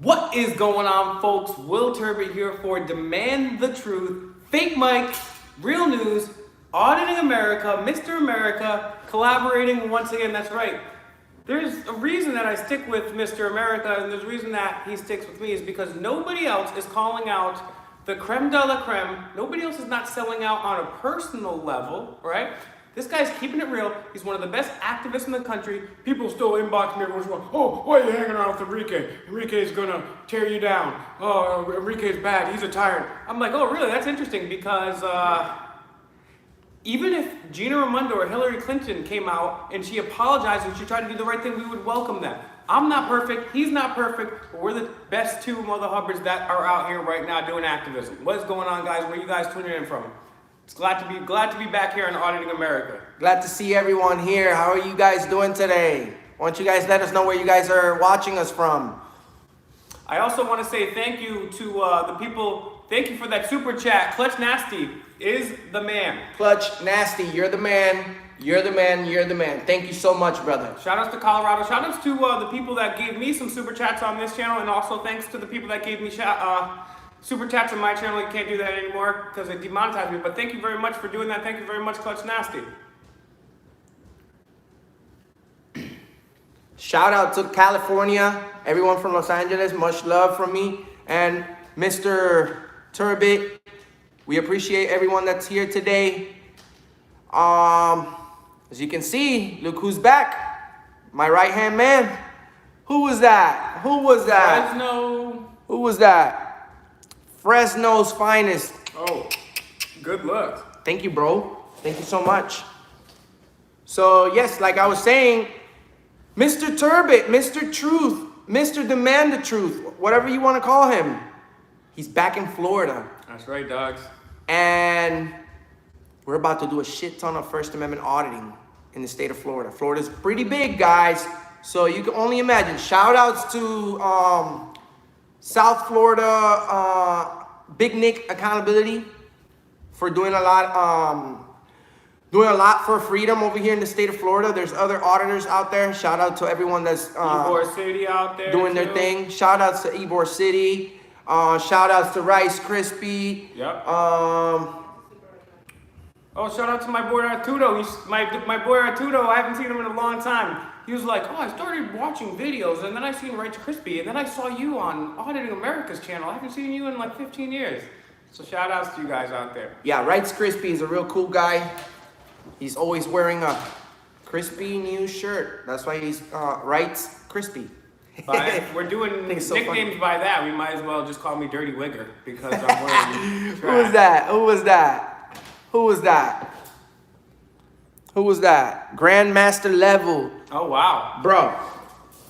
What is going on, folks? Will Turbot here for Demand the Truth, Fake Mike, Real News, Auditing America, Mr. America, collaborating once again. That's right. There's a reason that I stick with Mr. America, and there's a reason that he sticks with me is because nobody else is calling out the creme de la creme. Nobody else is not selling out on a personal level, right? This guy's keeping it real. He's one of the best activists in the country. People still inbox me every once in a while. Oh, why are you hanging out with Enrique? Enrique's gonna tear you down. Oh, Enrique's bad. He's a tyrant. I'm like, oh, really? That's interesting because even if Gina Raimondo or Hillary Clinton came out and she apologized and she tried to do the right thing, we would welcome them. I'm not perfect. He's not perfect. But we're the best two Mother Hubbards that are out here right now doing activism. What is going on, guys? Where are you guys tuning in from? It's glad to be back here in Auditing America. Glad to see everyone here. How are you guys doing today? Why don't you guys let us know where you guys are watching us from? I also want to say thank you to the people. Thank you for that super chat. Clutch Nasty is the man. Clutch Nasty, you're the man. You're the man. You're the man. Thank you so much, brother. Shout outs to Colorado. Shout outs to the people that gave me some super chats on this channel, and also thanks to the people that gave me super chats on my channel. You can't do that anymore because they demonetized me. But thank you very much for doing that. Thank you very much, Clutch Nasty. Shout out to California, everyone from Los Angeles. Much love from me and Mr. Turbot. We appreciate everyone that's here today. As you can see, look who's back. My right-hand man. Who was that? Who was that? Fresno. Who was that? Fresno's finest. Oh, good luck. Thank you, bro. Thank you so much. So, yes, like I was saying, Mr. Turbot, Mr. Truth, Mr. Demand the Truth, whatever you want to call him, he's back in Florida. That's right, dogs. And we're about to do a shit ton of First Amendment auditing in the state of Florida. Florida's pretty big, guys. So you can only imagine. Shout outs to South Florida, Big Nick Accountability for doing a lot for freedom over here in the state of Florida. There's other auditors out there. Shout out to everyone that's Ybor City out there doing their thing. Shout outs to Ybor City. Shout outs to Rice Krispie. Yep. Oh, shout out to my boy Arturo. My boy Arturo, I haven't seen him in a long time. He was like, oh, I started watching videos, and then I seen Rice Krispie, and then I saw you on Auditing America's channel. I haven't seen you in like 15 years. So shout outs to you guys out there. Yeah, Rice Krispie is a real cool guy. He's always wearing a crispy new shirt. That's why he's Rice Krispie. If we're doing nicknames funny. by that, we might as well just call me Dirty Wigger because I'm wearing Who was that? Who was that? Who was that? Who was that? Grandmaster level. Oh, wow. Bro.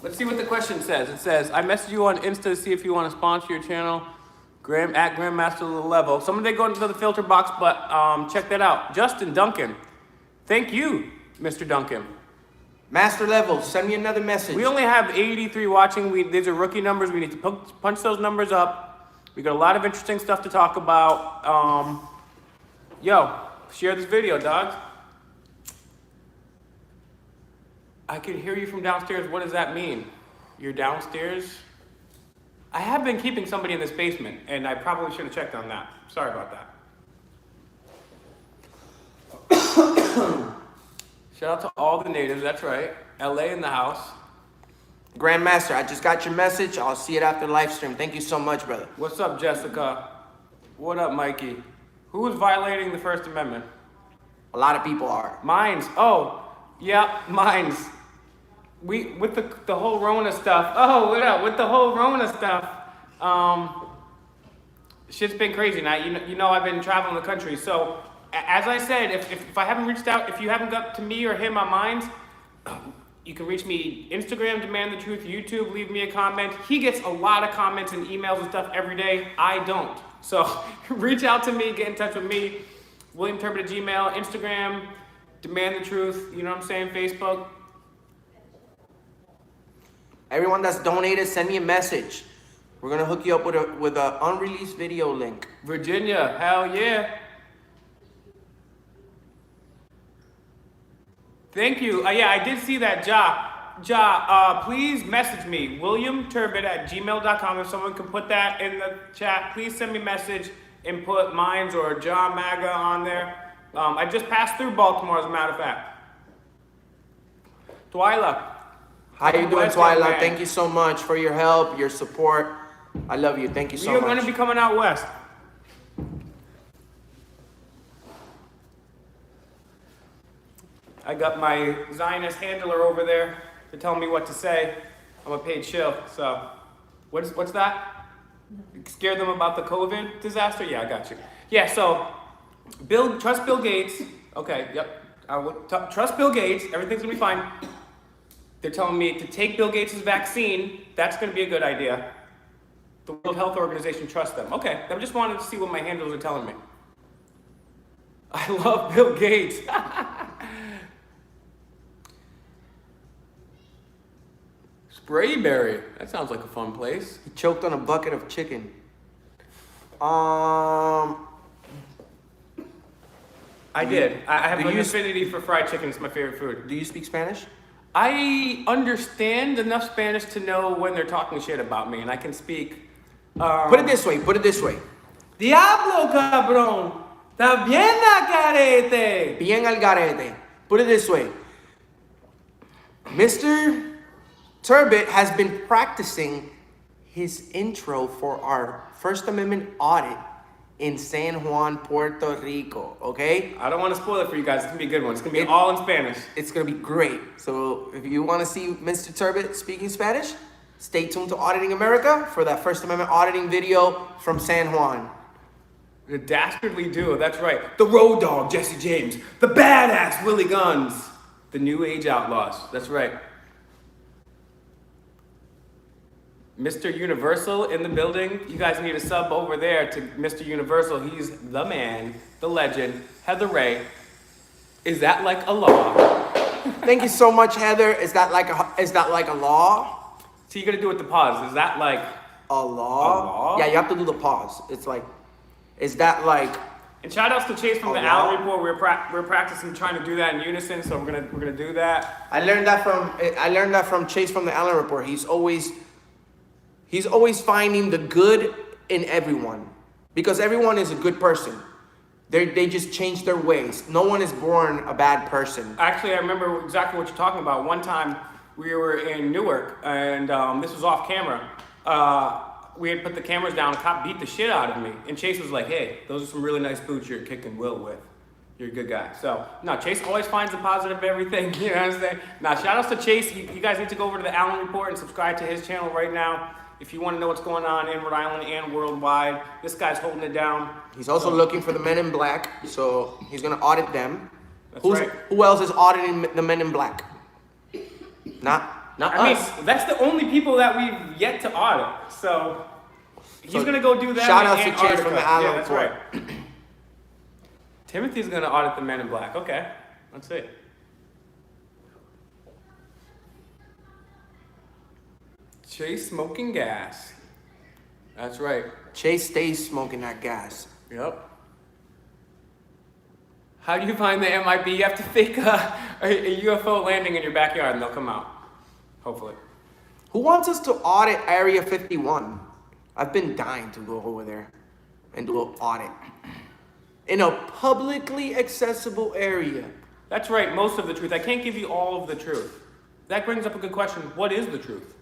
Let's see what the question says. It says, I messaged you on Insta to see if you want to sponsor your channel. At Grandmaster level. Some of they go into the filter box, but check that out. Justin Duncan. Thank you, Mr. Duncan. Master level, send me another message. We only have 83 watching. These are rookie numbers. We need to punch those numbers up. We got a lot of interesting stuff to talk about. Yo, share this video, dogs. I can hear you from downstairs. What does that mean? You're downstairs? I have been keeping somebody in this basement, and I probably should have checked on that. Sorry about that. Shout out to all the natives, that's right. LA in the house. Grandmaster, I just got your message. I'll see it after the live stream. Thank you so much, brother. What's up, Jessica? What up, Mikey? Who is violating the First Amendment? A lot of people are. Mines. Oh, yeah, mines. With the whole Rona stuff. Oh, what up? With the whole Rona stuff. Shit's been crazy. Now, you know I've been traveling the country. So, as I said, if I haven't reached out, if you haven't got to me or him on Minds, you can reach me Instagram, Demand the Truth, YouTube, leave me a comment. He gets a lot of comments and emails and stuff every day. I don't. So reach out to me, get in touch with me. William Turbot at Gmail, Instagram, Demand the Truth, you know what I'm saying, Facebook. Everyone that's donated, send me a message. We're gonna hook you up with a unreleased video link. Virginia, hell yeah. Thank you. Yeah, I did see that, Ja. Please message me, williamturbid@gmail.com. If someone can put that in the chat, please send me a message and put Mines or John Maga on there. I just passed through Baltimore, as a matter of fact. Twyla. How you doing, West, young Twyla? man. Thank you so much for your help, your support. I love you. Thank you so We are much. going to be coming out west. I got my Zionist handler over there to tell me what to say. I'm a paid shill, so what's that? Scare them about the COVID disaster? Yeah, I got you. Yeah, so trust Bill Gates. Okay, yep. Trust Bill Gates. Everything's gonna be fine. They're telling me to take Bill Gates' vaccine. That's gonna be a good idea. The World Health Organization trusts them. Okay, I just wanted to see what my handlers are telling me. I love Bill Gates. Sprayberry. That sounds like a fun place. He choked on a bucket of chicken. I did. I have do an you- affinity for fried chicken. It's my favorite food. Do you speak Spanish? I understand enough Spanish to know when they're talking shit about me, and I can speak. Put it this way. Diablo, cabrón. Está bien la carete. Bien al garete. Put it this way. Mr. Turbit has been practicing his intro for our First Amendment audit in San Juan, Puerto Rico, okay? I don't want to spoil it for you guys. It's going to be a good one. It's going to be all in Spanish. It's gonna be great. So if you wanna see Mr. Turbit speaking Spanish, stay tuned to Auditing America for that First Amendment auditing video from San Juan. The dastardly duo, that's right. The road dog, Jesse James. The badass, Willie Guns. The new age outlaws, that's right. Mr. Universal in the building. You guys need a sub over there to Mr. Universal. He's the man, the legend, Heather Ray. Is that like a law? Thank you so much, Heather. Is that like a law? So you gotta do it with the pause. Is that like A law? A law? Yeah, you have to do the pause. It's like, is that like? And shout outs to Chase from A the law? Allen Report. We're practicing trying to do that in unison, so we're gonna do that. I learned that from Chase from the Allen Report. He's always finding the good in everyone, because everyone is a good person. They just change their ways. No one is born a bad person. Actually, I remember exactly what you're talking about. One time we were in Newark, and this was off camera. We had put the cameras down. A cop beat the shit out of me, and Chase was like, "Hey, those are some really nice boots you're kicking Will with. You're a good guy." So, no, Chase always finds the positive in everything. You know what I'm saying? Now, shout outs to Chase. You guys need to go over to the Allen Report and subscribe to his channel right now if you want to know what's going on in Rhode Island and worldwide. This guy's holding it down. He's also looking for the Men in Black, so he's gonna audit them. That's right. Who else is auditing the Men in Black? Not I us. mean, that's the only people that we've yet to audit. So he's So, gonna go do that. shout in outs to Chase Antarctica. from the Allen Yeah, that's Report. right. Timothy's gonna audit the Men in Black. Okay, let's see. Chase smoking gas. That's right. Chase stays smoking that gas. Yep. How do you find the MIB? You have to fake a UFO landing in your backyard and they'll come out. Hopefully. Who wants us to audit Area 51? I've been dying to go over there and do an audit in a publicly accessible area. That's right, most of the truth. I can't give you all of the truth. That brings up a good question. What is the truth?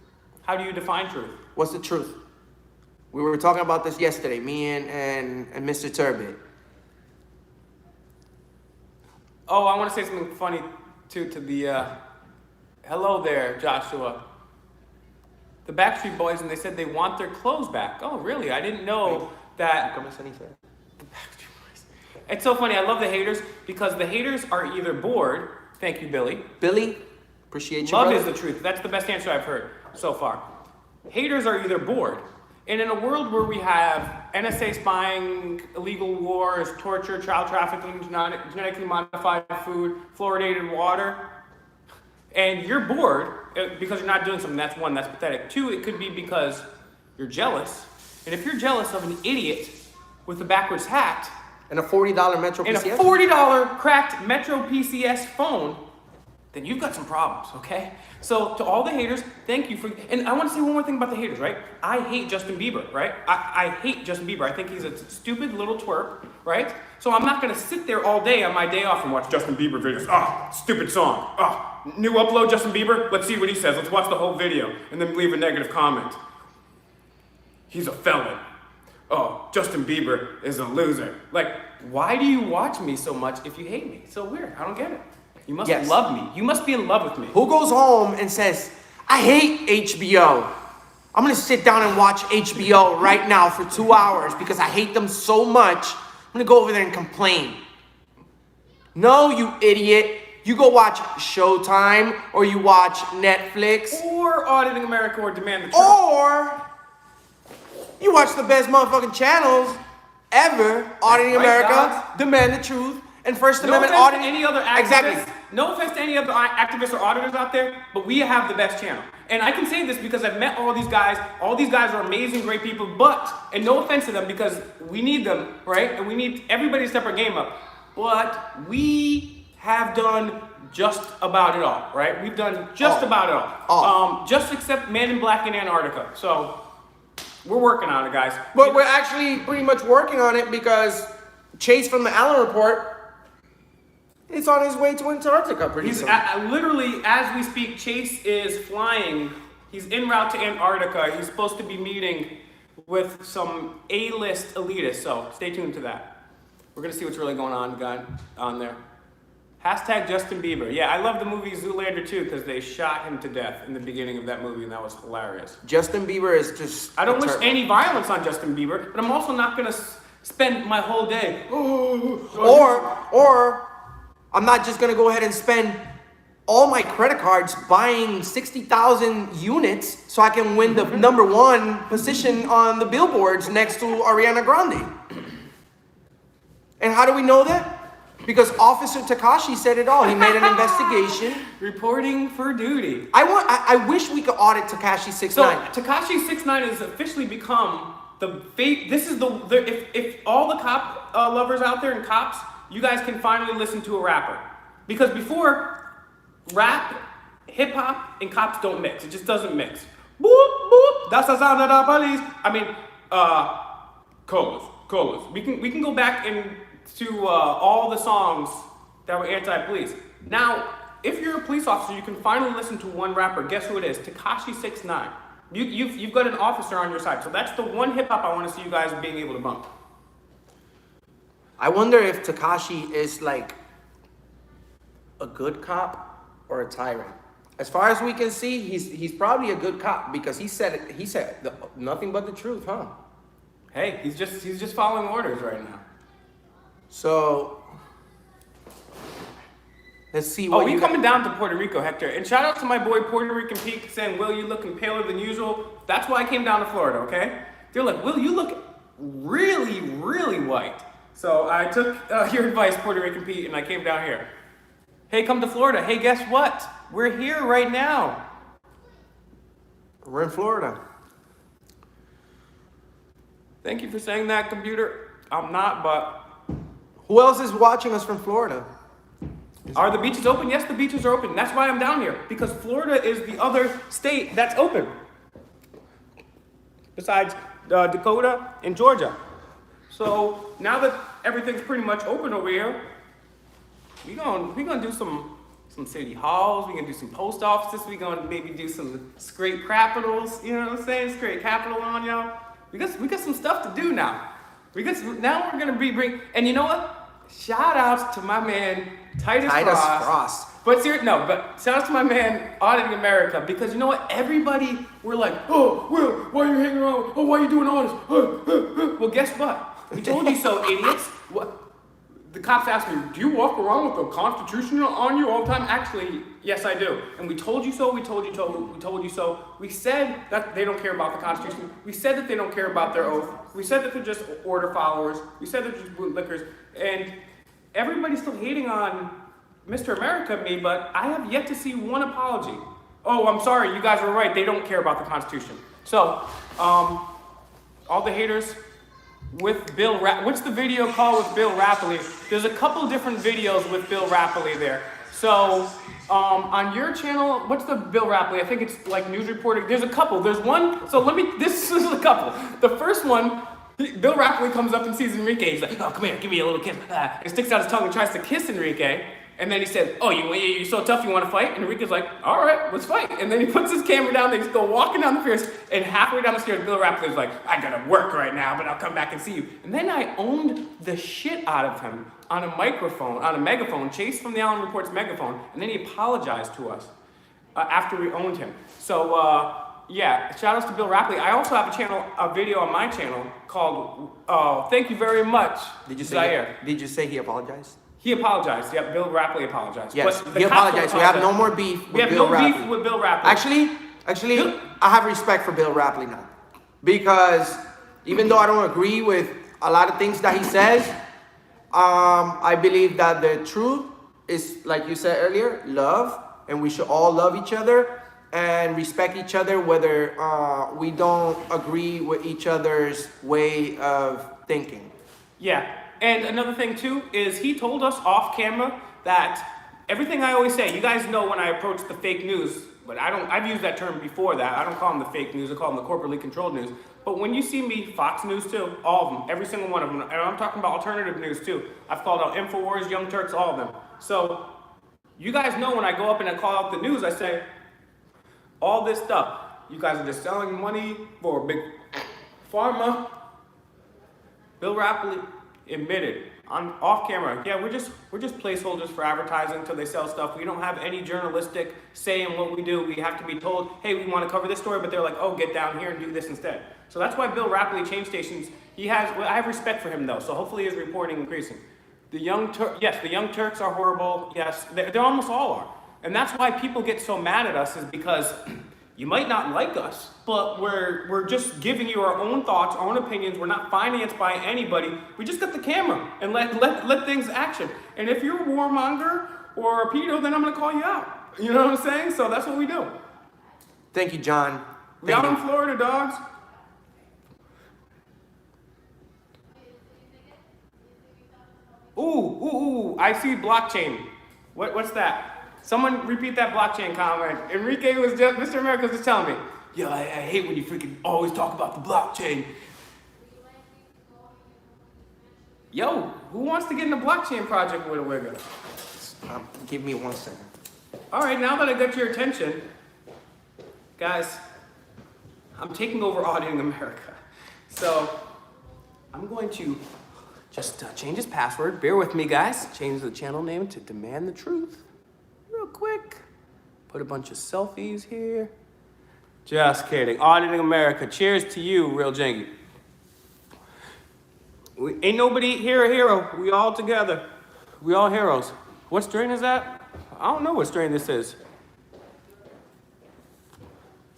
How do you define truth? What's the truth? We were talking about this yesterday, me and Mr. Turbit. Oh, I want to say something funny too to the, hello there, Joshua. The Backstreet Boys, and they said they want their clothes back. Oh, really? I didn't know that. The Backstreet Boys. It's so funny. I love the haters because the haters are either bored. Thank you, Billy. Billy, appreciate you, Love brother. is the truth. That's the best answer I've heard so far. Haters are either bored. And in a world where we have NSA spying, illegal wars, torture, child trafficking, genetically modified food, fluoridated water, and you're bored because you're not doing something, that's one, that's pathetic. Two, it could be because you're jealous. And if you're jealous of an idiot with a backwards hat And a $40 Metro and PCS? a $40 cracked Metro PCS phone, then you've got some problems, okay? So to all the haters, thank you for, and I want to say one more thing about the haters, right? I hate Justin Bieber, right? I hate Justin Bieber. I think he's a stupid little twerp, right? So I'm not gonna sit there all day on my day off and watch Justin Bieber videos. Stupid song. New upload, Justin Bieber. Let's see what he says. Let's watch the whole video and then leave a negative comment. He's a felon. Oh, Justin Bieber is a loser. Like, why do you watch me so much if you hate me? It's so weird. I don't get it. You must love me. You must be in love with me. Who goes home and says, I hate HBO. I'm gonna sit down and watch HBO right now for 2 hours because I hate them so much. I'm gonna go over there and complain. No, you idiot. You go watch Showtime or you watch Netflix. Or Auditing America or Demand the Truth. Or you watch the best motherfucking channels ever. Auditing America, dogs. Demand the Truth, and First No Amendment offense Auditing. to any other activists. Exactly. No offense to any other activists or auditors out there, but we have the best channel. And I can say this because I've met all these guys. All these guys are amazing, great people, and no offense to them because we need them, right? And we need everybody to step our game up. But we have done just about it all, right? We've done just about it all. Just except Man in Black in Antarctica. So we're working on it, guys. But we're actually pretty much working on it because Chase from the Allen Report is on his way to Antarctica pretty soon. Literally, as we speak, Chase is flying. He's en route to Antarctica. He's supposed to be meeting with some A-list elitists, so stay tuned to that. We're gonna see what's really going on there. Hashtag Justin Bieber. Yeah, I love the movie Zoolander too because they shot him to death in the beginning of that movie and that was hilarious. Justin Bieber is just... I don't wish any violence on Justin Bieber, but I'm also not gonna spend my whole day... Or I'm not just gonna go ahead and spend all my credit cards buying 60,000 units so I can win the #1 position on the billboards next to Ariana Grande. And how do we know that? Because Officer Takashi said it all. He made an investigation. Reporting for duty. I wish we could audit Tekashi 6ix9ine. So Tekashi 6ix9ine has officially become the fate. This is if all the cop lovers out there and cops, you guys can finally listen to a rapper. Because before, rap, hip hop, and cops don't mix. It just doesn't mix. Boop boop. That's the sound of the police. I mean, colas. We can go back to all the songs that were anti-police. Now, if you're a police officer, you can finally listen to one rapper. Guess who it is? Tekashi 6ix9ine. You've got an officer on your side. So that's the one hip hop I want to see you guys being able to bump. I wonder if Tekashi is like a good cop or a tyrant. As far as we can see, he's probably a good cop because he said nothing but the truth, huh? Hey, he's just following orders right now. So let's see what we coming down to Puerto Rico, Hector. And shout out to my boy Puerto Rican Pete saying, Will, you looking paler than usual. That's why I came down to Florida, okay? They're like, Will, you look really, really white. So I took your advice, Puerto Rican Pete, and I came down here. Hey, come to Florida. Hey, guess what? We're here right now. We're in Florida. Thank you for saying that, computer. I'm not, but... Who else is watching us from Florida? Are the beaches open? Yes, the beaches are open. That's why I'm down here. Because Florida is the other state that's open. Besides Dakota and Georgia. So now that everything's pretty much open over here, we're gonna do some city halls, we're gonna do some post offices, we're gonna maybe do some scrape capitals, you know what I'm saying? Scrape capital on y'all. We got some stuff to do now. Now we're gonna and you know what? Shout outs to my man Titus Frost. But shout out to my man Auditing America because you know what? Everybody were like, oh, Will, why are you hanging around? Oh, why are you doing all this? Well, guess what? We told you so, idiots. What? The cops asked me, do you walk around with the Constitution on you all the time? Actually, yes, I do. And we told you so, we told you so. We said that they don't care about the Constitution. We said that they don't care about their oath. We said that they're just order followers. We said they're just bootlickers. And everybody's still hating on Mr. America and me, but I have yet to see one apology. Oh, I'm sorry, you guys were right. They don't care about the Constitution. So, all the haters with what's the video called with Bill Rappley? There's a couple different videos with Bill Rappley there. So, on your channel, what's the Bill Rapley? I think it's like news reporting. There's a couple. There's one. So this is a couple. The first one, Bill Rapley comes up and sees Enrique. He's like, oh, come here, give me a little kiss. And sticks out his tongue and tries to kiss Enrique. And then he says, oh, you're so tough, you want to fight? And Enrique's like, all right, let's fight. And then he puts his camera down, they just go walking down the stairs, and halfway down the stairs, Bill Rapley's like, I gotta work right now, but I'll come back and see you. And then I owned the shit out of him on a megaphone, chased from the Allen Report's megaphone, and then he apologized to us after we owned him. So, yeah, shout outs to Bill Rapley. I also have a video on my channel called Thank You Very Much, Zaire. Did you say he apologized? He apologized. Yep, Bill Rapley apologized. Yes, he apologized. We have no more beef with Bill Rapley. Beef with Bill Rapley. Actually, I have respect for Bill Rapley now. Because even though I don't agree with a lot of things that he says, I believe that the truth is, like you said earlier, love. And we should all love each other and respect each other, whether we don't agree with each other's way of thinking. Yeah. And another thing too is he told us off camera that everything I always say, you guys know when I approach the fake news, but I've used that term before that. I don't call them the fake news, I call them the corporately controlled news. But when you see me, Fox News too, all of them, every single one of them, and I'm talking about alternative news too. I've called out InfoWars, Young Turks, all of them. So you guys know when I go up and I call out the news, I say, all this stuff, you guys are just selling money for big pharma. Bill Rapley admitted off camera, yeah, we're just placeholders for advertising until they sell stuff. We don't have any journalistic say in what we do. We have to be told, hey, we want to cover this story, but they're like, oh, get down here and do this instead. So that's why Bill Rapley changed stations. I have respect for him though, so hopefully his reporting increasing. The Young Turks are horrible. Yes, they almost all are. And that's why people get so mad at us, is because you might not like us, but we're just giving you our own thoughts, our own opinions. We're not financed by anybody. We just got the camera and let things action. And if you're a warmonger or a pedo, then I'm gonna call you out. You know what I'm saying? So that's what we do. Thank you, John. We out in Florida, dogs. Ooh, I see blockchain. What's that? Someone repeat that blockchain comment. Enrique was just, Mr. America was just telling me, yo, I hate when you freaking always talk about the blockchain. Yo, who wants to get in a blockchain project with a wigger? Give me 1 second. All right, now that I got your attention, guys, I'm taking over Auditing America. So I'm going to just change his password. Bear with me, guys. Change the channel name to Demand the Truth. Real quick. Put a bunch of selfies here. Just kidding. Auditing America. Cheers to you, Real Jangy. Ain't nobody here a hero. We all together. We all heroes. What strain is that? I don't know what strain this is.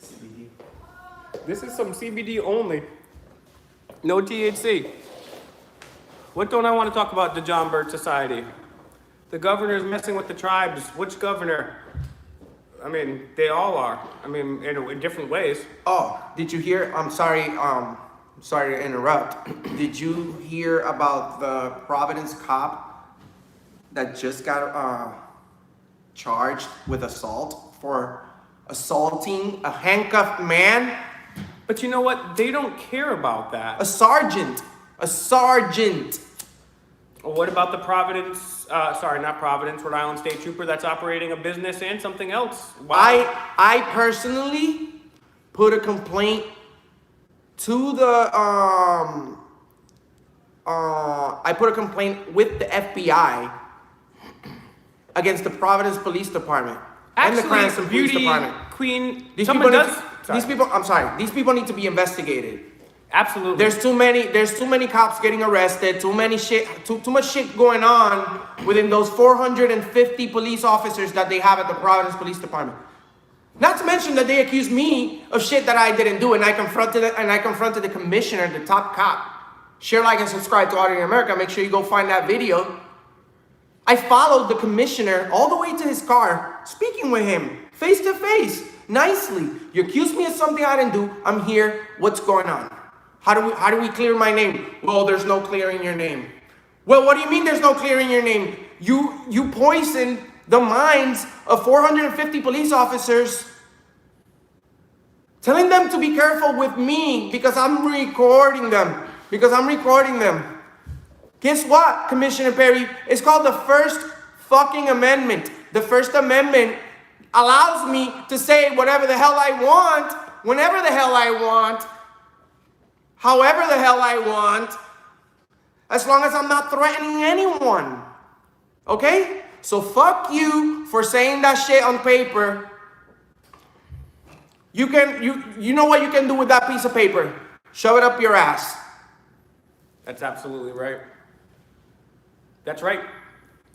CBD. This is some CBD only. No THC. What don't I want to talk about the John Birch Society? The governor's messing with the tribes. Which governor? I mean, they all are. I mean, in different ways. Oh, did you hear? I'm sorry to interrupt. Did you hear about the Providence cop that just got charged with assault for assaulting a handcuffed man? But you know what? They don't care about that. A sergeant. Well, what about the Rhode Island State Trooper that's operating a business and something else? Why? I personally put a complaint to the I put a complaint with the FBI against the Providence Police Department and the Cranston Police Department. Queen, These people need to be investigated. Absolutely. There's too many cops getting arrested, too much shit going on within those 450 police officers that they have at the Providence Police Department. Not to mention that they accused me of shit that I didn't do, and I confronted the commissioner, the top cop. Share, like, and subscribe to Auditing America. Make sure you go find that video. I followed the commissioner all the way to his car, speaking with him face to face, nicely. You accused me of something I didn't do. I'm here. What's going on? How do we clear my name? Well, there's no clearing your name. Well, what do you mean there's no clearing your name? You poisoned the minds of 450 police officers, telling them to be careful with me because I'm recording them. Guess what, Commissioner Perry? It's called the First fucking Amendment. The First Amendment allows me to say whatever the hell I want, whenever the hell I want, however the hell I want, as long as I'm not threatening anyone. Okay? So fuck you for saying that shit on paper. You know what you can do with that piece of paper? Shove it up your ass. That's absolutely right. That's right.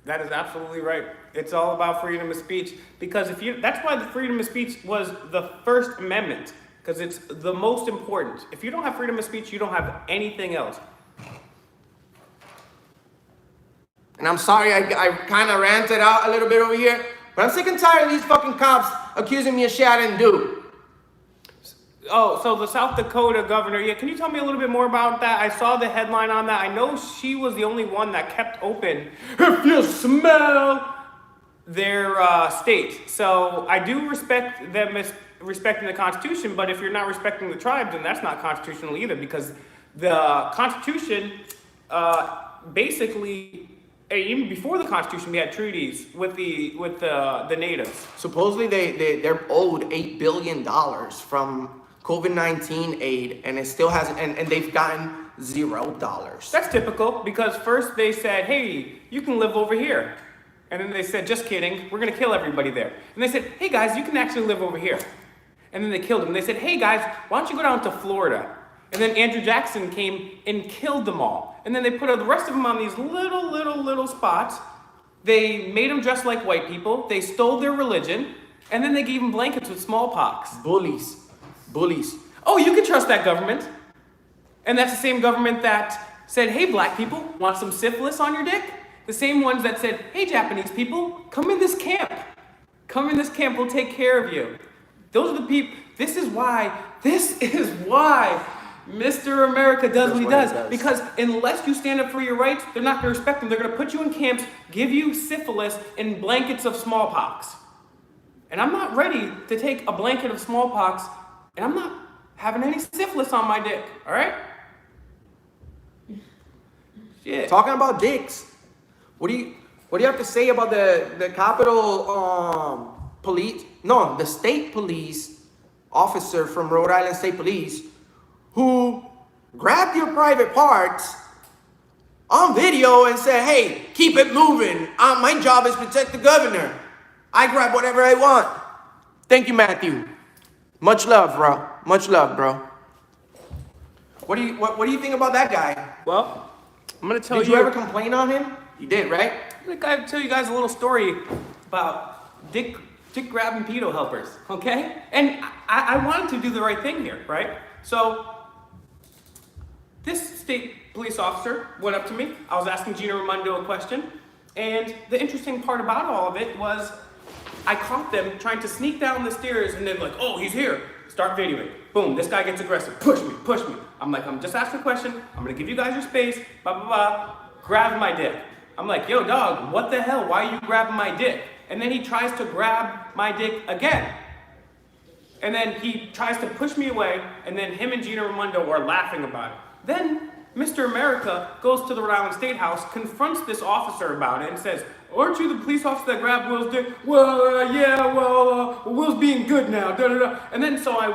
That is absolutely right. It's all about freedom of speech, because that's why the freedom of speech was the First Amendment, because it's the most important. If you don't have freedom of speech, you don't have anything else. And I'm sorry I kind of ranted out a little bit over here, but I'm sick and tired of these fucking cops accusing me of shit I didn't do. Oh, so the South Dakota governor, yeah, can you tell me a little bit more about that? I saw the headline on that. I know she was the only one that kept open, if you smell, their state. So I do respect them respecting the Constitution, but if you're not respecting the tribes, then that's not constitutional either, because the Constitution basically, even before the Constitution, we had treaties with the natives. Supposedly they're owed $8 billion from COVID-19 aid, and it still hasn't, and they've gotten $0. That's typical, because first they said, hey, you can live over here. And then they said, just kidding, we're gonna kill everybody there. And they said, hey guys, you can actually live over here. And then they killed them. They said, hey guys, why don't you go down to Florida? And then Andrew Jackson came and killed them all. And then they put the rest of them on these little spots. They made them dress like white people. They stole their religion. And then they gave them blankets with smallpox. Bullies. Oh, you can trust that government. And that's the same government that said, hey, black people, want some syphilis on your dick? The same ones that said, hey, Japanese people, come in this camp. Come in this camp, we'll take care of you. Those are the people. This is why Mr. America does what he does. Because unless you stand up for your rights, they're not going to respect them. They're going to put you in camps, give you syphilis and blankets of smallpox. And I'm not ready to take a blanket of smallpox, and I'm not having any syphilis on my dick, all right? Shit. Talking about dicks, what do you have to say about the Capitol police? No, the state police officer from Rhode Island State Police who grabbed your private parts on video and said, hey, keep it moving. My job is protect the governor. I grab whatever I want. Thank you, Matthew. Much love, bro. Much love, bro. What do you think about that guy? Well, I'm gonna tell you. Did you ever complain on him? You did, right? I'm gonna tell you guys a little story about dick grabbing pedo helpers, okay? And I wanted to do the right thing here, right? So this state police officer went up to me. I was asking Gina Raimondo a question, and the interesting part about all of it was I caught them trying to sneak down the stairs, and then like, oh, he's here. Start videoing. Boom, this guy gets aggressive. Push me. I'm like, I'm just asking a question. I'm gonna give you guys your space, blah, blah, blah. Grab my dick. I'm like, yo, dog, what the hell? Why are you grabbing my dick? And then he tries to grab my dick again. And then he tries to push me away, and then him and Gina Raimondo are laughing about it. Then Mr. America goes to the Rhode Island State House, confronts this officer about it, and says, aren't you the police officer that grabbed Will's dick? Well, Will's being good now, da-da-da. And then so I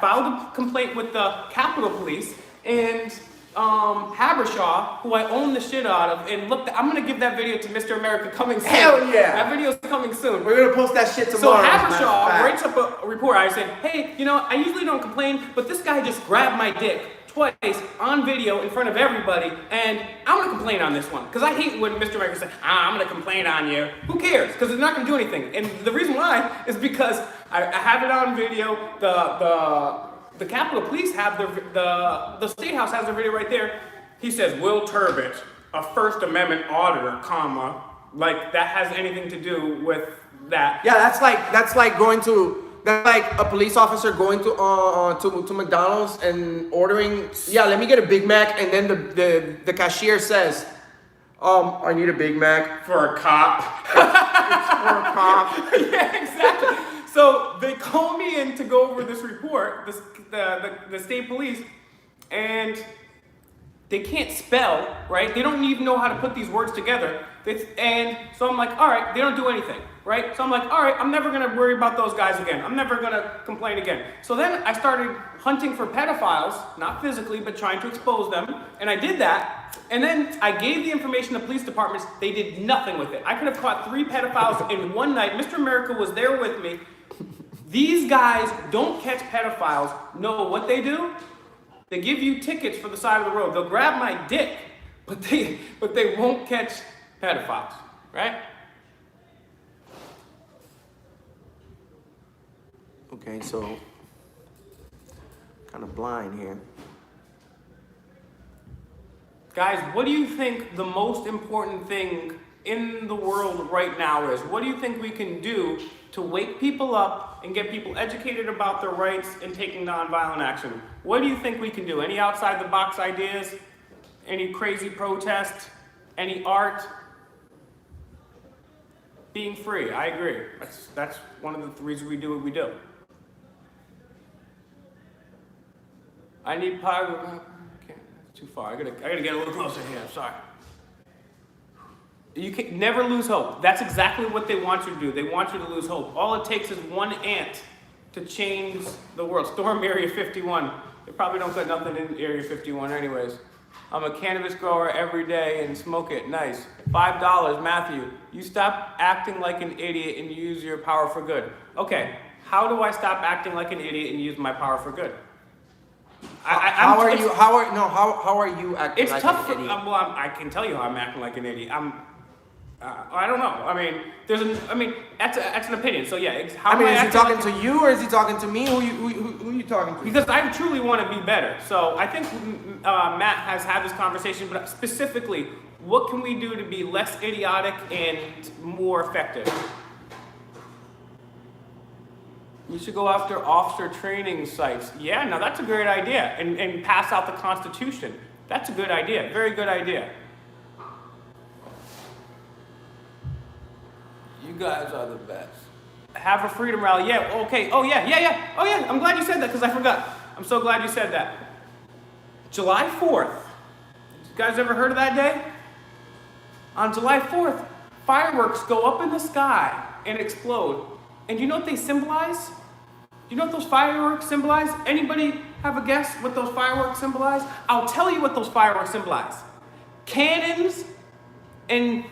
filed a complaint with the Capitol Police, and Habershaw, who I own the shit out of, and look, I'm gonna give that video to Mr. America coming soon. Hell yeah! That video's coming soon. We're gonna post that shit tomorrow. So Habershaw writes up a report. I said, hey, I usually don't complain, but this guy just grabbed my dick twice on video in front of everybody, and I'm gonna complain on this one, because I hate when Mr. America says, I'm gonna complain on you. Who cares? Because it's not gonna do anything. And the reason why is because I have it on video. The Capitol Police have the State House has their video right there. He says, Will Turbot, a First Amendment auditor, comma, like that has anything to do with that. Yeah, that's like a police officer going to McDonald's and ordering, yeah, let me get a Big Mac, and then the cashier says, I need a Big Mac. For a cop. For a cop. Yeah, exactly. So they call me in to go over this report, the state police, and they can't spell, right? They don't even know how to put these words together. And so I'm like, all right, they don't do anything, right? So I'm like, all right, I'm never gonna worry about those guys again. I'm never gonna complain again. So then I started hunting for pedophiles, not physically, but trying to expose them. And I did that. And then I gave the information to police departments. They did nothing with it. I could have caught 3 pedophiles in one night. Mr. America was there with me. These guys don't catch pedophiles. No, what they do? They give you tickets for the side of the road. They'll grab my dick, but they won't catch pedophiles, right? Okay, so kind of blind here. Guys, what do you think the most important thing in the world right now is? What do you think we can do to wake people up and get people educated about their rights and taking nonviolent action? What do you think we can do? Any outside the box ideas? Any crazy protest? Any art? Being free, I agree. That's one of the reasons we do what we do. I need power. Too far. I gotta get a little closer here. I'm sorry. You can never lose hope. That's exactly what they want you to do. They want you to lose hope. All it takes is one ant to change the world. Storm Area 51. They probably don't got nothing in Area 51 anyways. I'm a cannabis grower every day and smoke it. Nice. $5, Matthew. You stop acting like an idiot and use your power for good. Okay. How do I stop acting like an idiot and use my power for good? How are you acting? It's like tough. an idiot? I can tell you how I'm acting like an idiot. I don't know. I mean, that's an opinion. So yeah. Is he talking to you or is he talking to me? Who are you talking to? Because I truly want to be better. So I think Matt has had this conversation, but specifically, what can we do to be less idiotic and more effective? We should go after officer training sites. Yeah, now that's a great idea. And pass out the Constitution. That's a good idea. Very good idea. You guys are the best. Have a freedom rally. Yeah, okay. Oh, yeah. Oh, yeah. I'm glad you said that because I forgot. I'm so glad you said that. July 4th. You guys ever heard of that day? On July 4th, fireworks go up in the sky and explode. And you know what they symbolize? Do you know what those fireworks symbolize? Anybody have a guess what those fireworks symbolize? I'll tell you what those fireworks symbolize. Cannons, and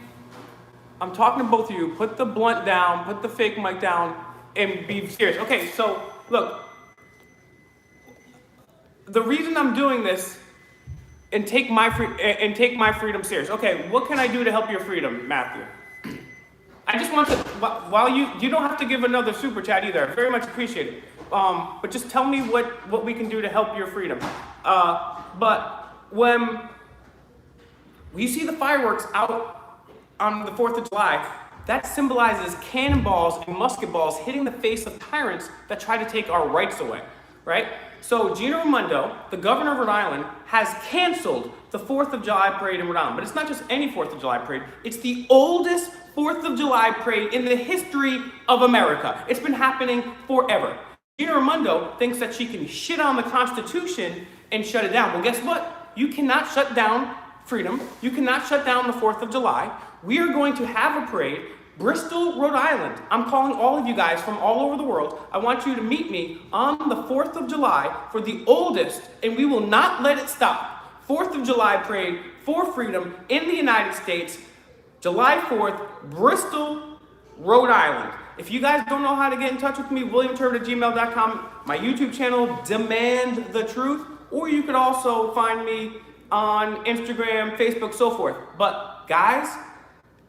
I'm talking to both of you. Put the blunt down, put the fake mic down, and be serious. Okay, so look. The reason I'm doing this and take my freedom serious. Okay, what can I do to help your freedom, Matthew? I just want to, while you don't have to give another super chat either. I very much appreciate it. But just tell me what we can do to help your freedom. But when we see the fireworks out on the 4th of July, that symbolizes cannonballs and musket balls hitting the face of tyrants that try to take our rights away, right? So Gina Raimondo, the governor of Rhode Island, has canceled the 4th of July parade in Rhode Island. But it's not just any 4th of July parade. It's the oldest 4th of July parade in the history of America. It's been happening forever. Gina Raimondo thinks that she can shit on the Constitution and shut it down. Well, guess what? You cannot shut down freedom. You cannot shut down the 4th of July. We are going to have a parade. Bristol, Rhode Island. I'm calling all of you guys from all over the world. I want you to meet me on the 4th of July for the oldest, and we will not let it stop, 4th of July parade for freedom in the United States, July 4th, Bristol, Rhode Island. If you guys don't know how to get in touch with me, williamturbid@gmail.com, my YouTube channel, Demand the Truth, or you could also find me on Instagram, Facebook, so forth. But guys,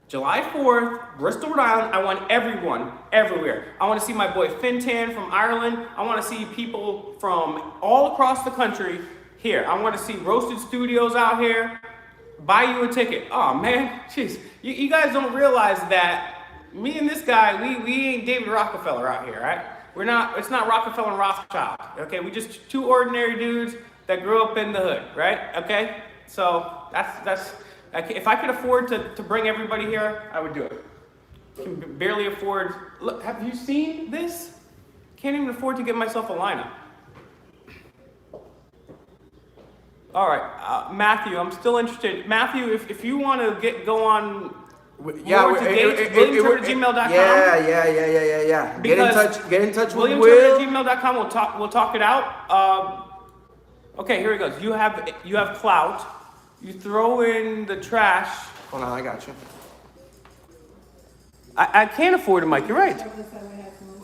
July 4th, Bristol, Rhode Island, I want everyone, everywhere. I want to see my boy Fintan from Ireland. I want to see people from all across the country here. I want to see Roasted Studios out here. Buy you a ticket. Oh man, jeez. You guys don't realize that me and this guy, we ain't David Rockefeller out here, right? It's not Rockefeller and Rothschild, okay? We just two ordinary dudes that grew up in the hood, right? Okay? So that's If I could afford to bring everybody here, I would do it. Can barely afford. Look, have you seen this? Can't even afford to get myself a lineup. All right, Matthew, I'm still interested. Matthew, if you want to go on WilliamTurner@gmail.com. Yeah. Get in touch with Will. WilliamTurner@gmail.com. We'll talk it out. Okay, here it goes. You have clout. You throw in the trash. Hold on, I got you. I can't afford a mic. You're right.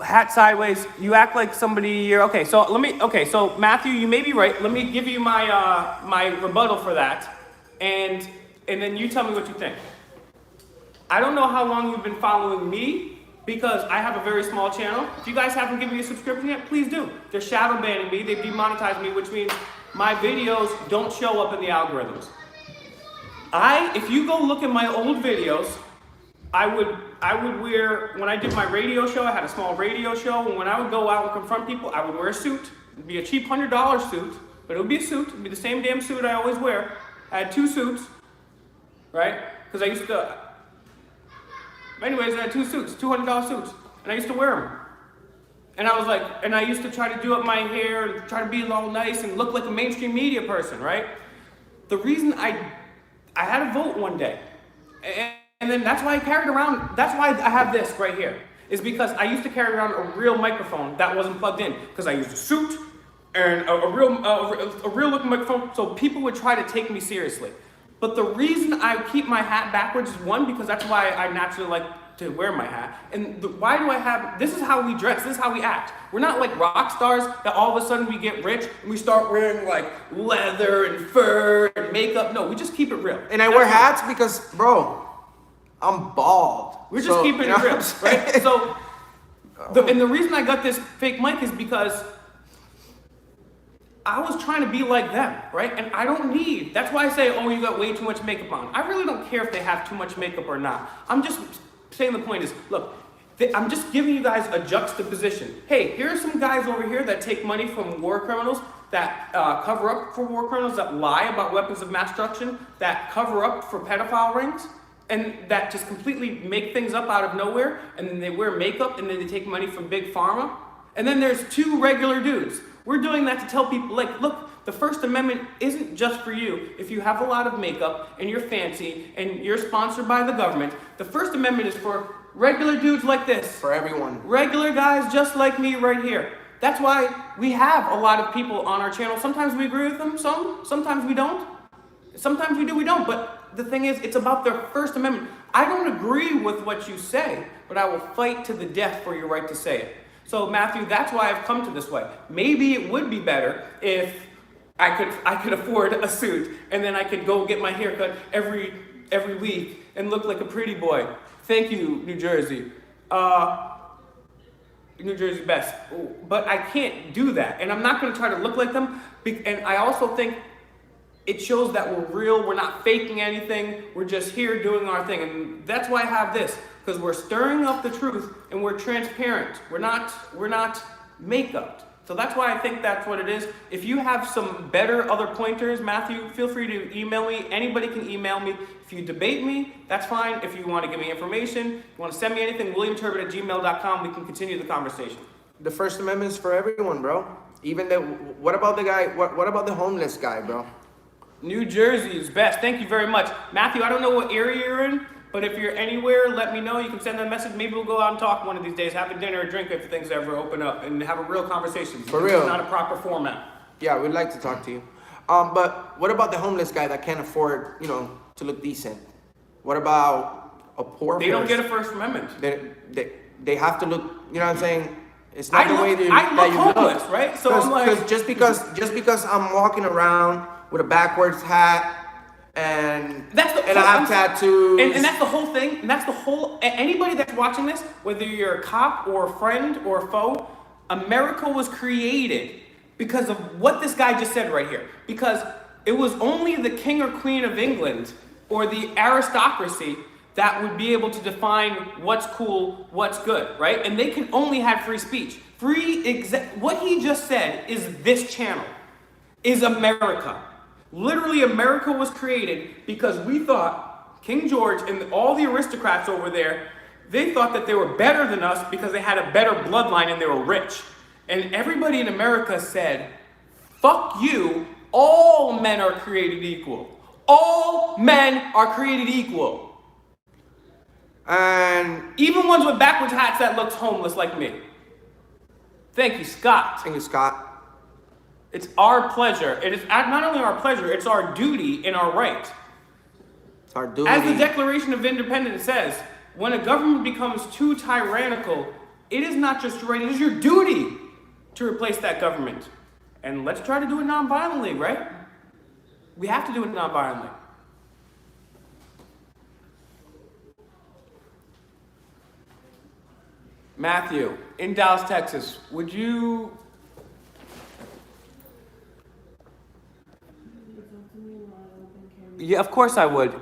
Hat sideways. You act like somebody. You're okay. So Matthew, you may be right. Let me give you my rebuttal for that, and then you tell me what you think. I don't know how long you've been following me because I have a very small channel. If you guys haven't given me a subscription yet, please do. They're shadow banning me. They demonetized me, which means my videos don't show up in the algorithms. If you go look at my old videos, I would wear, when I did my radio show, I had a small radio show, and when I would go out and confront people, I would wear a suit. It'd be a cheap $100 suit, but it would be a suit. It'd be the same damn suit I always wear. I had 2 suits, right? Because I used to, anyways, I had 2 suits, $200 suits, and I used to wear them. And I used to try to do up my hair and try to be all nice and look like a mainstream media person, right? The reason I had a vote one day, and then that's why I carried around, that's why I have this right here, is because I used to carry around a real microphone that wasn't plugged in, because I used a suit and a real looking microphone, so people would try to take me seriously. But the reason I keep my hat backwards is one, because that's why I naturally like to wear my hat. And why do I have, this is how we dress, this is how we act. We're not like rock stars that all of a sudden we get rich and we start wearing like leather and fur and makeup. No, we just keep it real. And I wear hats because, bro, I'm bald. We're just keeping it real, right? So, and the reason I got this fake mic is because I was trying to be like them, right? And I don't need, that's why I say, oh, you got way too much makeup on. I really don't care if they have too much makeup or not. I'm just saying the point is, look, I'm just giving you guys a juxtaposition. Hey, here are some guys over here that take money from war criminals, that cover up for war criminals, that lie about weapons of mass destruction, that cover up for pedophile rings, and that just completely make things up out of nowhere, and then they wear makeup, and then they take money from Big Pharma. And then there's 2 regular dudes. We're doing that to tell people, like, look, the First Amendment isn't just for you. If you have a lot of makeup and you're fancy and you're sponsored by the government, the First Amendment is for regular dudes like this. For everyone. Regular guys just like me right here. That's why we have a lot of people on our channel. Sometimes we agree with them, sometimes we don't. Sometimes we do, we don't. But the thing is, it's about their First Amendment. I don't agree with what you say, but I will fight to the death for your right to say it. So Matthew, that's why I've come to this way. Maybe it would be better if I could afford a suit and then I could go get my hair cut every week and look like a pretty boy. Thank you, New Jersey. New Jersey best. But I can't do that. And I'm not going to try to look like them. And I also think it shows that we're real. We're not faking anything. We're just here doing our thing. And that's why I have this. Because we're stirring up the truth and we're transparent. We're not makeup. So that's why I think that's what it is. If you have some better other pointers, Matthew, feel free to email me. Anybody can email me. If you debate me, that's fine. If you want to give me information, you want to send me anything, WilliamTurner@gmail.com. We can continue the conversation. The First Amendment is for everyone, bro. Even what about the guy, what about the homeless guy, bro? New Jersey is best. Thank you very much. Matthew, I don't know what area you're in, but if you're anywhere, let me know. You can send a message. Maybe we'll go out and talk one of these days, have a dinner or drink if things ever open up, and have a real conversation. For real. It's not a proper format. Yeah, we'd like to talk to you. But what about the homeless guy that can't afford, to look decent? What about a poor person? They don't get a First Amendment. They have to look, you know what I'm saying? It's not the way that you homeless, look. right? So I'm like, just because I'm walking around with a backwards hat and I have tattoos. And that's the whole thing. And that's the whole, anybody that's watching this, whether you're a cop or a friend or a foe, America was created because of what this guy just said right here. Because it was only the king or queen of England or the aristocracy that would be able to define what's cool, what's good, right? And they can only have free speech. What he just said is this channel, is America. Literally, America was created because we thought King George and all the aristocrats over there, they thought that they were better than us because they had a better bloodline and they were rich. And everybody in America said, fuck you, all men are created equal. All men are created equal. And even ones with backwards hats that looks homeless like me. Thank you, Scott. thank you, Scott. It's our pleasure. It is not only our pleasure, it's our duty and our right. It's our duty. As the Declaration of Independence says, when a government becomes too tyrannical, it is not just your right, it is your duty to replace that government. And let's try to do it non-violently, right? We have to do it non-violently. Matthew, in Dallas, Texas, would you... Yeah, of course I would.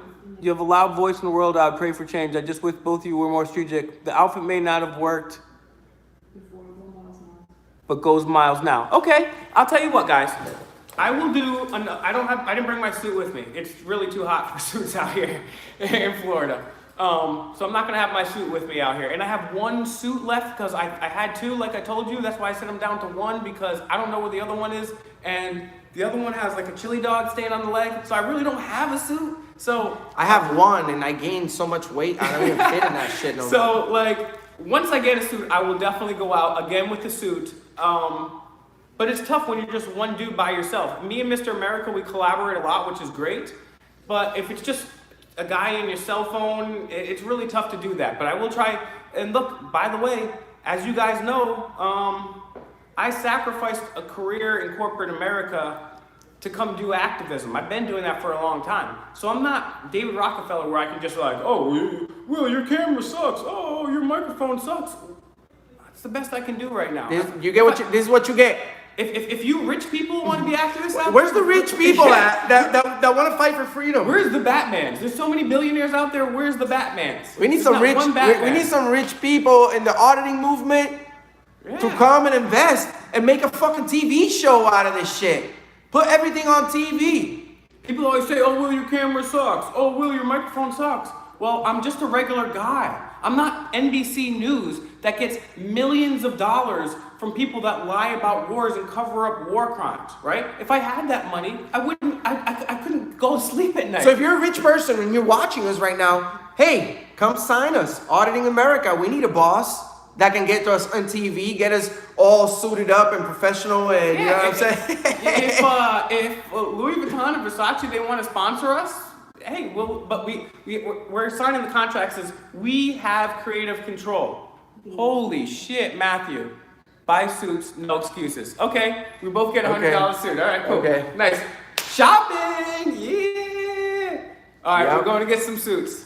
You have a loud voice in the world. I would pray for change. I just wish both of you were more strategic. The outfit may not have worked, but goes miles now. Okay, I'll tell you what, guys. I will do. I didn't bring my suit with me. It's really too hot for suits out here in Florida. So I'm not gonna have my suit with me out here. And I have one suit left because I had two, like I told you. That's why I set them down to one because I don't know where the other one is. And the other one has like a chili dog staying on the leg. So I really don't have a suit. So I have one and I gained so much weight, I don't even fit in that shit no more. So like, once I get a suit, I will definitely go out again with the suit. But it's tough when you're just one dude by yourself. Me and Mr. America, we collaborate a lot, which is great. But if it's just a guy in your cell phone, it's really tough to do that. But I will try. And look, by the way, as you guys know, I sacrificed a career in corporate America to come do activism. I've been doing that for a long time. So I'm not David Rockefeller where I can just like, oh, Will, your camera sucks. Oh, your microphone sucks. That's the best I can do right now. This is what you get. If you rich people want to be activists out Where's there, the rich people at that want to fight for freedom? where's the Batmans? There's so many billionaires out there. Where's the Batmans? We need There's some not rich. one We Batman. need some rich people in the auditing movement to Yeah. come and invest and make a fucking TV show out of this shit. Put everything on TV. People always say, oh, Will, your camera sucks. Oh, Will, your microphone sucks. Well, I'm just a regular guy. I'm not NBC News that gets millions of dollars from people that lie about wars and cover up war crimes, right? If I had that money, I couldn't go to sleep at night. So if you're a rich person and you're watching us right now, hey, come sign us. Auditing America. We need a boss that can get us on TV, get us all suited up and professional, and you know what I'm saying? If Louis Vuitton and Versace, they want to sponsor us, hey, well, but we're signing the contract says we have creative control. Holy shit, Matthew. Buy suits, no excuses. Okay, we both get a $100 suit. All right, cool. Okay. Nice. Shopping, yeah. All right, Yep. we're going to get some suits.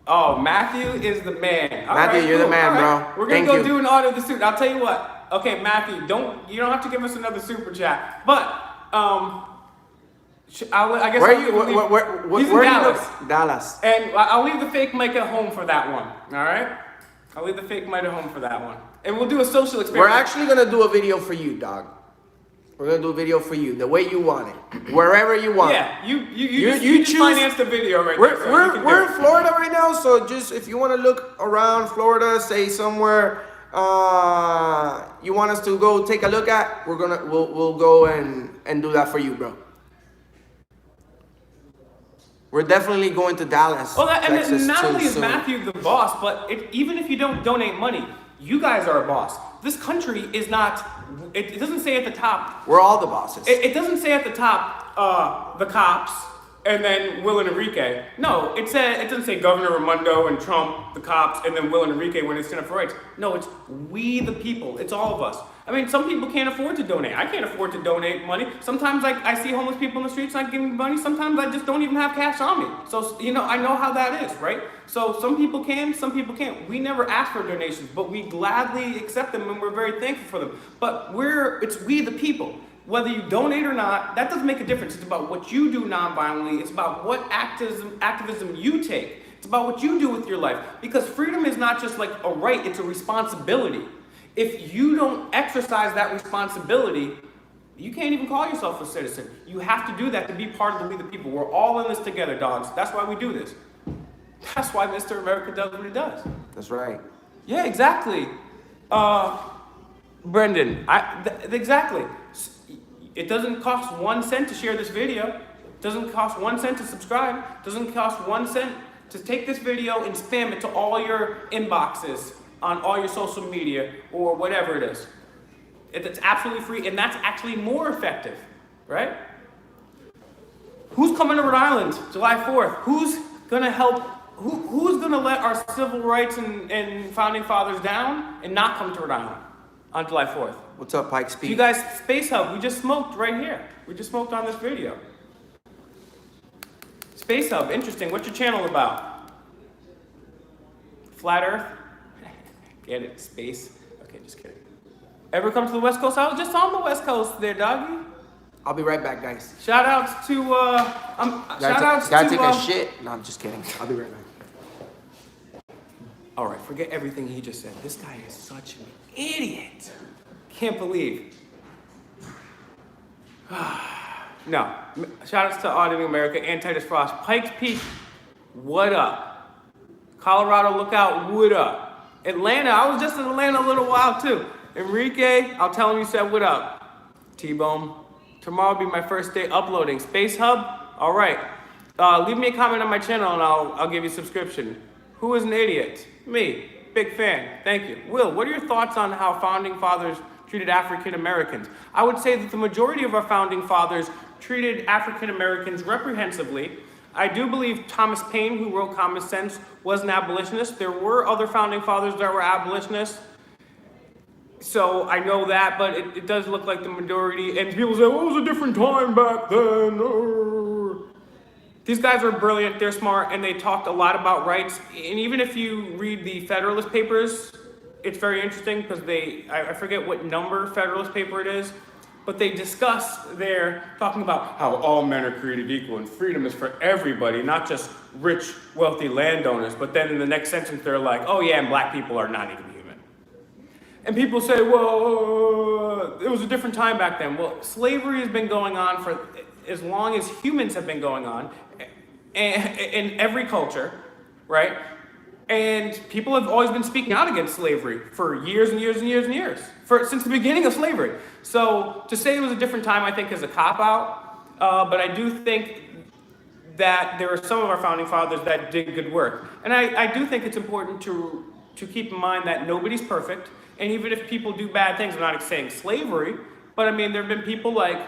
Oh, Matthew is the man. All Matthew, right, you're the cool. man, All right. bro. We're gonna Thank go you. do an audit of the suit. I'll tell you what. Okay, Matthew, you don't have to give us another super chat. But I guess Where I'll you? leave- Where He's in do Dallas. you live? Dallas. And I'll leave the fake mic at home for that one. All right. I'll leave the fake mic at home for that one, and we'll do a social experiment. We're actually gonna do a video for you, dog. We're gonna do a video for you, the way you want it, wherever you want. Yeah, you just choose. finance the video right there. So you can do We're it. in Florida right now, so just if you want to look around Florida, say somewhere you want us to go take a look at, we'll go and do that for you, bro. We're definitely going to Dallas, Well, and Texas not too only is soon. Matthew the boss, but even if you don't donate money, you guys are a boss. This country is not. It doesn't say at the top. We're all the bosses. It doesn't say at the top the cops and then Will and Enrique. No, it doesn't say Governor Raimondo and Trump, the cops, and then Will and Enrique when they stand up for rights. No, it's we the people. It's all of us. I mean, some people can't afford to donate. I can't afford to donate money. Sometimes I see homeless people in the streets and I give them money. Sometimes I just don't even have cash on me. So, I know how that is, right? So some people can, some people can't. We never ask for donations, but we gladly accept them and we're very thankful for them. But it's we the people. Whether you donate or not, that doesn't make a difference. It's about what you do non-violently. It's about what activism you take. It's about what you do with your life. Because freedom is not just like a right, it's a responsibility. If you don't exercise that responsibility, You can't even call yourself a citizen. You have to do that to be part of the We the People. We're all in this together, dogs. That's why we do this. That's why Mr. America does what he does. That's right. Yeah, exactly. Brendan, exactly. It doesn't cost 1 cent to share this video. It doesn't cost 1 cent to subscribe. It doesn't cost 1 cent to take this video and spam it to all your inboxes on all your social media or whatever it is. It's absolutely free, and that's actually more effective, right? Who's coming to Rhode Island July 4th? Who's gonna help? Who's gonna let our civil rights and founding fathers down and not come to Rhode Island on July 4th? What's up, Pike Speak? You guys, Space Hub, we just smoked right here. We just smoked on this video. Space Hub, interesting. What's your channel about? Flat Earth? Get it? Space? Okay, just kidding. Ever come to the West Coast? I was just on the West Coast there, doggy. I'll be right back, guys. Shout outs to, Gotta take a shit. No, I'm just kidding. I'll be right back. All right, forget everything he just said. This guy is such an idiot. Can't believe. No. Shout outs to Auditing America and Titus Frost. Pikes Peak, what up? Colorado Lookout, what up? Atlanta, I was just in Atlanta a little while too. Enrique, I'll tell him you said what up. T-Bone, tomorrow will be my first day uploading. Space Hub, all right. Leave me a comment on my channel and I'll give you a subscription. Who is an idiot? Me, big fan, thank you. Will, what are your thoughts on how founding fathers treated African Americans? I would say that the majority of our founding fathers treated African Americans reprehensibly. I do believe Thomas Paine, who wrote Common Sense, was an abolitionist. There were other founding fathers that were abolitionists. So I know that, but it does look like the majority. And people say, well, it was a different time back then. These guys are brilliant, they're smart, and they talked a lot about rights. And even if you read the Federalist Papers, it's very interesting because I forget what number Federalist paper it is, but they discuss there talking about how all men are created equal and freedom is for everybody, not just rich, wealthy landowners. But then in the next sentence, they're like, oh yeah, and black people are not even human. And people say, well, it was a different time back then. Well, slavery has been going on for as long as humans have been going on in every culture, right? And people have always been speaking out against slavery for years and years and years and years, since the beginning of slavery. So to say it was a different time, I think is a cop-out, but I do think that there are some of our founding fathers that did good work. And I do think it's important to keep in mind that nobody's perfect, and even if people do bad things, I'm not saying slavery, but I mean, there have been people like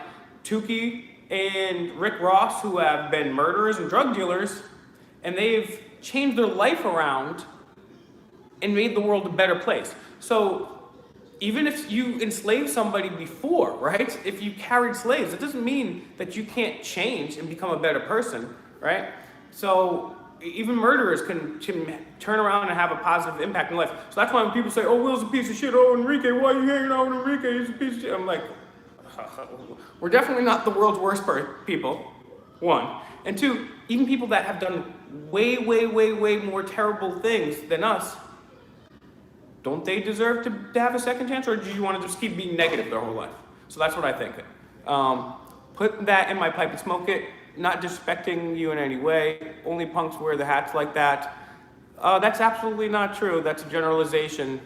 Tukey and Rick Ross who have been murderers and drug dealers, and they've changed their life around and made the world a better place. So even if you enslaved somebody before, right? If you carried slaves, it doesn't mean that you can't change and become a better person, right? So even murderers can turn around and have a positive impact in life. So that's why when people say, oh, Will's a piece of shit, oh, Enrique, why are you hanging out with Enrique? He's a piece of shit. I'm like, we're definitely not the world's worst people, one. And two, even people that have done way, way, way, way more terrible things than us, don't they deserve to have a second chance, or do you want to just keep being negative their whole life? So that's what I think. Put that in my pipe and smoke it, not disrespecting you in any way. Only punks wear the hats like that. That's absolutely not true. That's a generalization,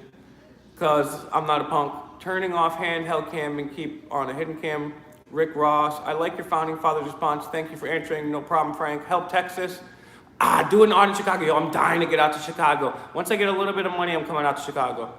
because I'm not a punk. Turning off handheld cam and keep on a hidden cam. Rick Ross, I like your founding father's response. Thank you for answering. No problem, Frank. Help Texas. Do an audit in Chicago. Yo, I'm dying to get out to Chicago. Once I get a little bit of money, I'm coming out to Chicago.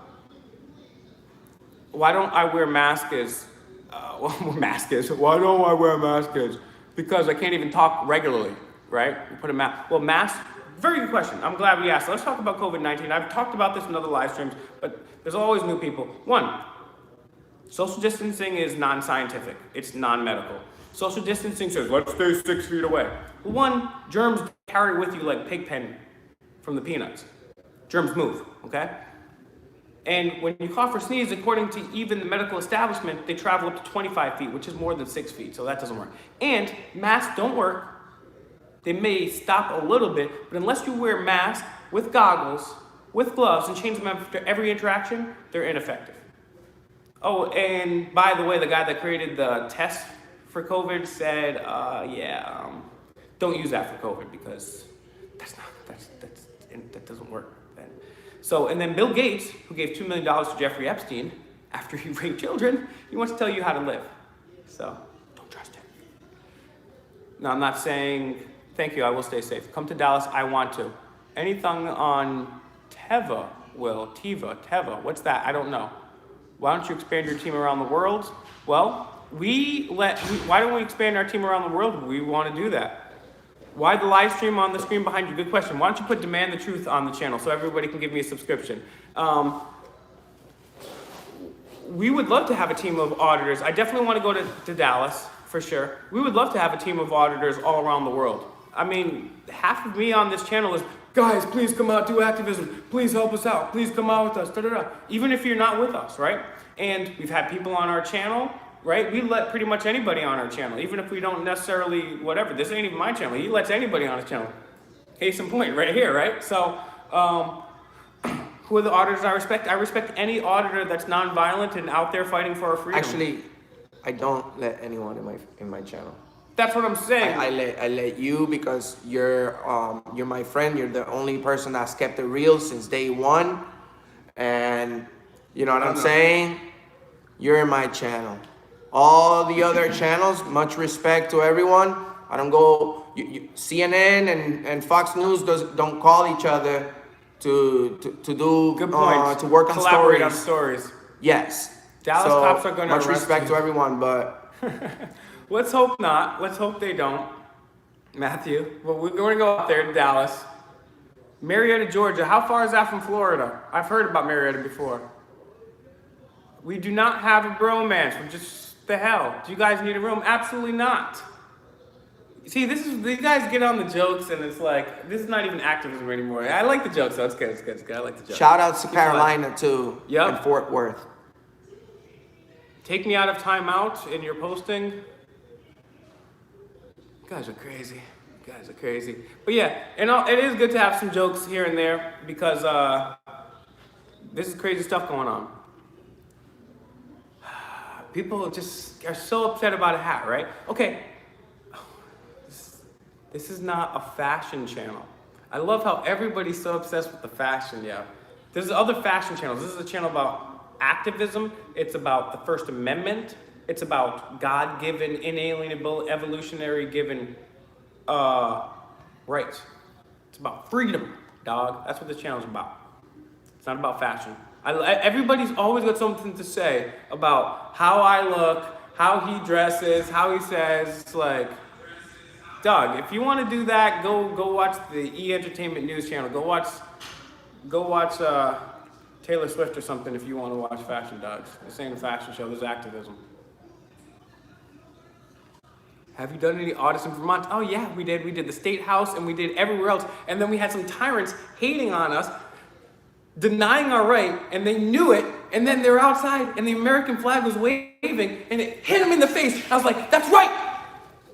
Why don't I wear masks? Why don't I wear masks? Because I can't even talk regularly, right? You put a mask. Well, mask, very good question. I'm glad we asked. Let's talk about COVID-19. I've talked about this in other live streams, but there's always new people. One, social distancing is non-scientific. It's non-medical. Social distancing says, let's stay 6 feet away. Well, one, germs carry with you like pigpen from the peanuts. Germs move, okay? And when you cough or sneeze, according to even the medical establishment, they travel up to 25 feet, which is more than 6 feet, so that doesn't work. And masks don't work. They may stop a little bit, but unless you wear masks with goggles, with gloves, and change them after every interaction, they're ineffective. Oh, and by the way, the guy that created the test for COVID said, don't use that for COVID because that doesn't work. So, and then Bill Gates, who gave $2 million to Jeffrey Epstein after he raped children, he wants to tell you how to live. So, don't trust him. No, I'm not saying, thank you, I will stay safe. Come to Dallas, I want to. Anything on Teva, what's that? I don't know. Why don't you expand your team around the world? Well, why don't we expand our team around the world? We want to do that. Why the live stream on the screen behind you? Good question. Why don't you put Demand the Truth on the channel so everybody can give me a subscription? We would love to have a team of auditors. I definitely want to go to Dallas, for sure. We would love to have a team of auditors all around the world. I mean, half of me on this channel is, guys, please come out, do activism. Please help us out. Please come out with us. Da, da, da. Even if you're not with us, right? And we've had people on our channel, right? We let pretty much anybody on our channel, even if we don't necessarily, whatever. This ain't even my channel. He lets anybody on his channel. Case in point, right here, right? So, who are the auditors I respect? I respect any auditor that's nonviolent and out there fighting for our freedom. Actually, I don't let anyone in my channel. That's what I'm saying. I let you because you're my friend. You're the only person that's kept it real since day one, and you know what I'm saying. You're in my channel. All the other channels, much respect to everyone. I don't go. CNN and Fox News don't call each other to do good point. To work on collaborate stories. on stories. Yes. Dallas cops are going to much arrest respect you. to everyone, but let's hope not. Let's hope they don't. Matthew, well, we're going to go out there to Dallas. Marietta, Georgia. How far is that from Florida? I've heard about Marietta before. We do not have a bromance. We're just the hell. Do you guys need a room? Absolutely not. See, these guys get on the jokes and it's like, this is not even activism anymore. I like the jokes though. It's good. I like the jokes. Shout outs to Carolina too. Yep. And Fort Worth. Take me out of timeout in your posting. You guys are crazy. But yeah, and it is good to have some jokes here and there because this is crazy stuff going on. People just are so upset about a hat, right? Okay, this is not a fashion channel. I love how everybody's so obsessed with the fashion, yeah. There's other fashion channels. This is a channel about activism. It's about the First Amendment. It's about God-given, inalienable, evolutionary given rights. It's about freedom, dog. That's what this channel's about. It's not about fashion. Everybody's always got something to say about how I look, how he dresses, how he says. It's like, dog, if you want to do that, go watch the E! Entertainment News channel. Go watch Taylor Swift or something if you want to watch fashion, dogs. This ain't a fashion show. This is activism. Have you done any audits in Vermont? Oh yeah, we did. We did the State House and we did everywhere else. And then we had some tyrants hating on us, denying our right, and they knew it, and then they're outside, and the American flag was waving, and it hit them in the face. I was like, that's right!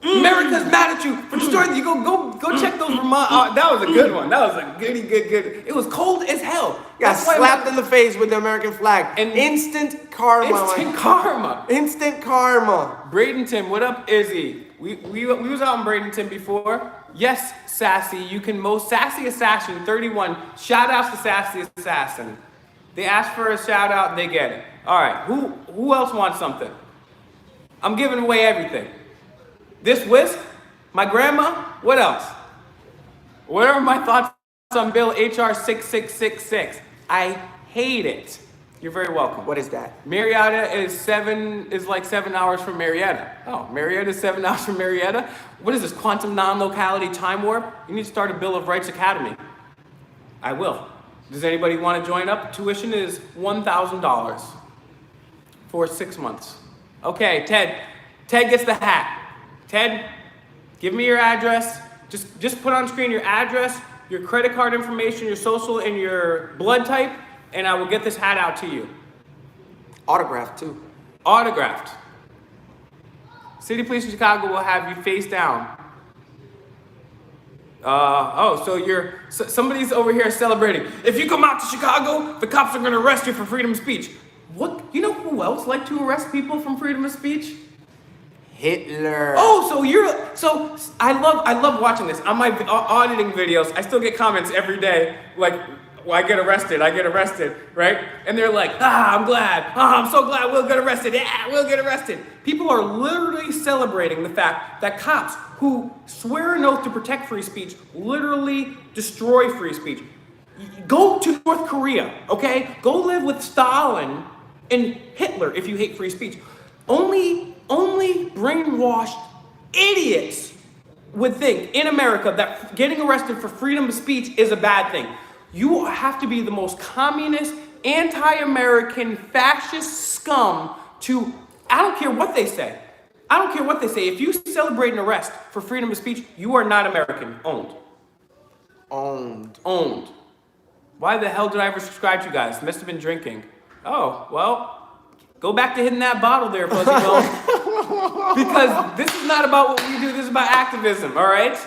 America's mad at you for destroying you. Go check those Vermont. That was a good one. That was a good. It was cold as hell. Got slapped in the face with the American flag. And instant karma. Instant karma. Bradenton, what up, Izzy? We was out in Bradenton before. Yes, Sassy, you can most Sassy Assassin 31. Shout outs to Sassy Assassin. They asked for a shout out, they get it. All right, who else wants something? I'm giving away everything. This whisk, my grandma, what else? What are my thoughts on Bill HR 6666? I hate it. You're very welcome. What is that? Marietta is like 7 hours from Marietta. Oh, Marietta is 7 hours from Marietta? What is this, quantum non-locality time warp? You need to start a Bill of Rights Academy. I will. Does anybody want to join up? Tuition is $1,000 for 6 months. Okay, Ted gets the hat. Ted, give me your address. Just put on screen your address, your credit card information, your social, and your blood type, and I will get this hat out to you. Autographed too. Autographed. City Police in Chicago will have you face down. So somebody's over here celebrating. If you come out to Chicago, the cops are gonna arrest you for freedom of speech. What? You know who else liked to arrest people from freedom of speech? Hitler. Oh, so I love watching this on my auditing videos. I still get comments every day like, well, I get arrested, right? And they're like, I'm glad, I'm so glad we'll get arrested, yeah, we'll get arrested. People are literally celebrating the fact that cops who swear an oath to protect free speech literally destroy free speech. Go to North Korea, okay? Go live with Stalin and Hitler if you hate free speech. Only brainwashed idiots would think in America that getting arrested for freedom of speech is a bad thing. You have to be the most communist, anti-American, fascist scum to, I don't care what they say. I don't care what they say. If you celebrate an arrest for freedom of speech, you are not American. Owned. Why the hell did I ever subscribe to you guys? Must have been drinking. Oh, well, go back to hitting that bottle there, Fuzzy Bone. Because this is not about what we do, this is about activism, all right?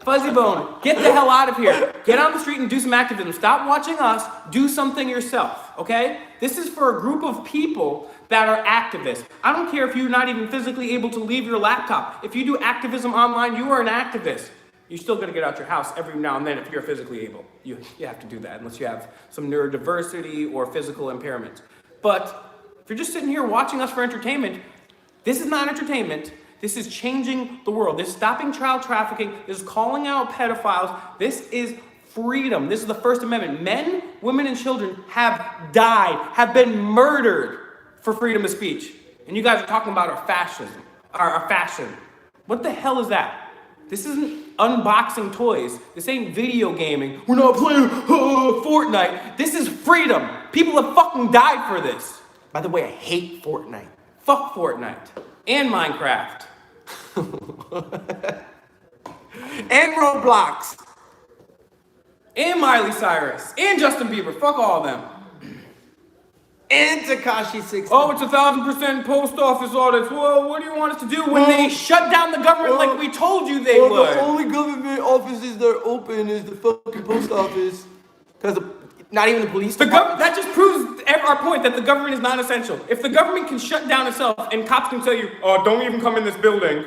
Fuzzy Bone, get the hell out of here. Get on the street and do some activism. Stop watching us, do something yourself, okay? This is for a group of people that are activists. I don't care if you're not even physically able to leave your laptop. If you do activism online, you are an activist. You're still gonna get out your house every now and then if you're physically able. You have to do that unless you have some neurodiversity or physical impairment. But if you're just sitting here watching us for entertainment, this is not entertainment. This is changing the world. This is stopping child trafficking. This is calling out pedophiles. This is freedom. This is the First Amendment. Men, women, and children have died, have been murdered for freedom of speech. And you guys are talking about our fascism, our fashion. What the hell is that? This isn't unboxing toys. This ain't video gaming. We're not playing Fortnite. This is freedom. People have fucking died for this. By the way, I hate Fortnite. Fuck Fortnite. And Minecraft. And Roblox. And Miley Cyrus. And Justin Bieber. Fuck all of them. And Tekashi 6. Oh, it's 1,000% post office audits. Well, what do you want us to do when they shut down the government like we told you they would? The only government offices that are open is the fucking post office. Because not even the police department. That just proves our point that the government is not essential. If the government can shut down itself and cops can tell you, oh, don't even come in this building,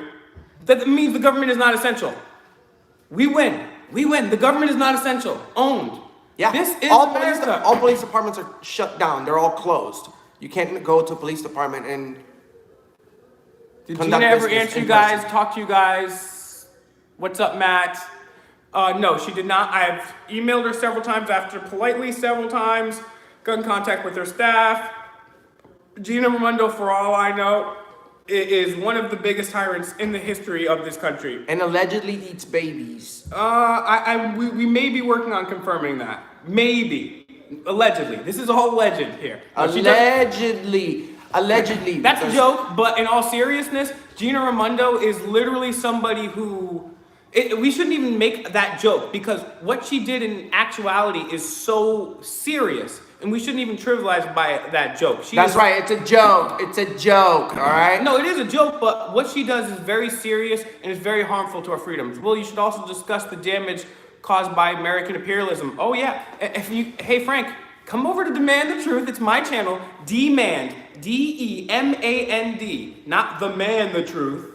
that means the government is not essential. We win. The government is not essential. Owned. Yeah, this is all police departments are shut down. They're all closed. You can't go to a police department and. Did Gina ever answer you guys, talk to you guys? What's up, Matt? No, she did not. I've emailed her several times after politely several times, got in contact with her staff. Gina Raimondo, for all I know, is one of the biggest tyrants in the history of this country. And allegedly eats babies. We may be working on confirming that. Maybe. Allegedly. This is all legend here. Allegedly. That's a joke, but in all seriousness, Gina Raimondo is literally somebody who... we shouldn't even make that joke because what she did in actuality is so serious. And we shouldn't even trivialize by that joke. That's right, it's a joke. It's a joke, all right? No, it is a joke, but what she does is very serious and is very harmful to our freedoms. Well, you should also discuss the damage caused by American imperialism. Oh, yeah. Hey, Frank, come over to Demand the Truth. It's my channel, Demand, D-E-M-A-N-D, not The Man the Truth.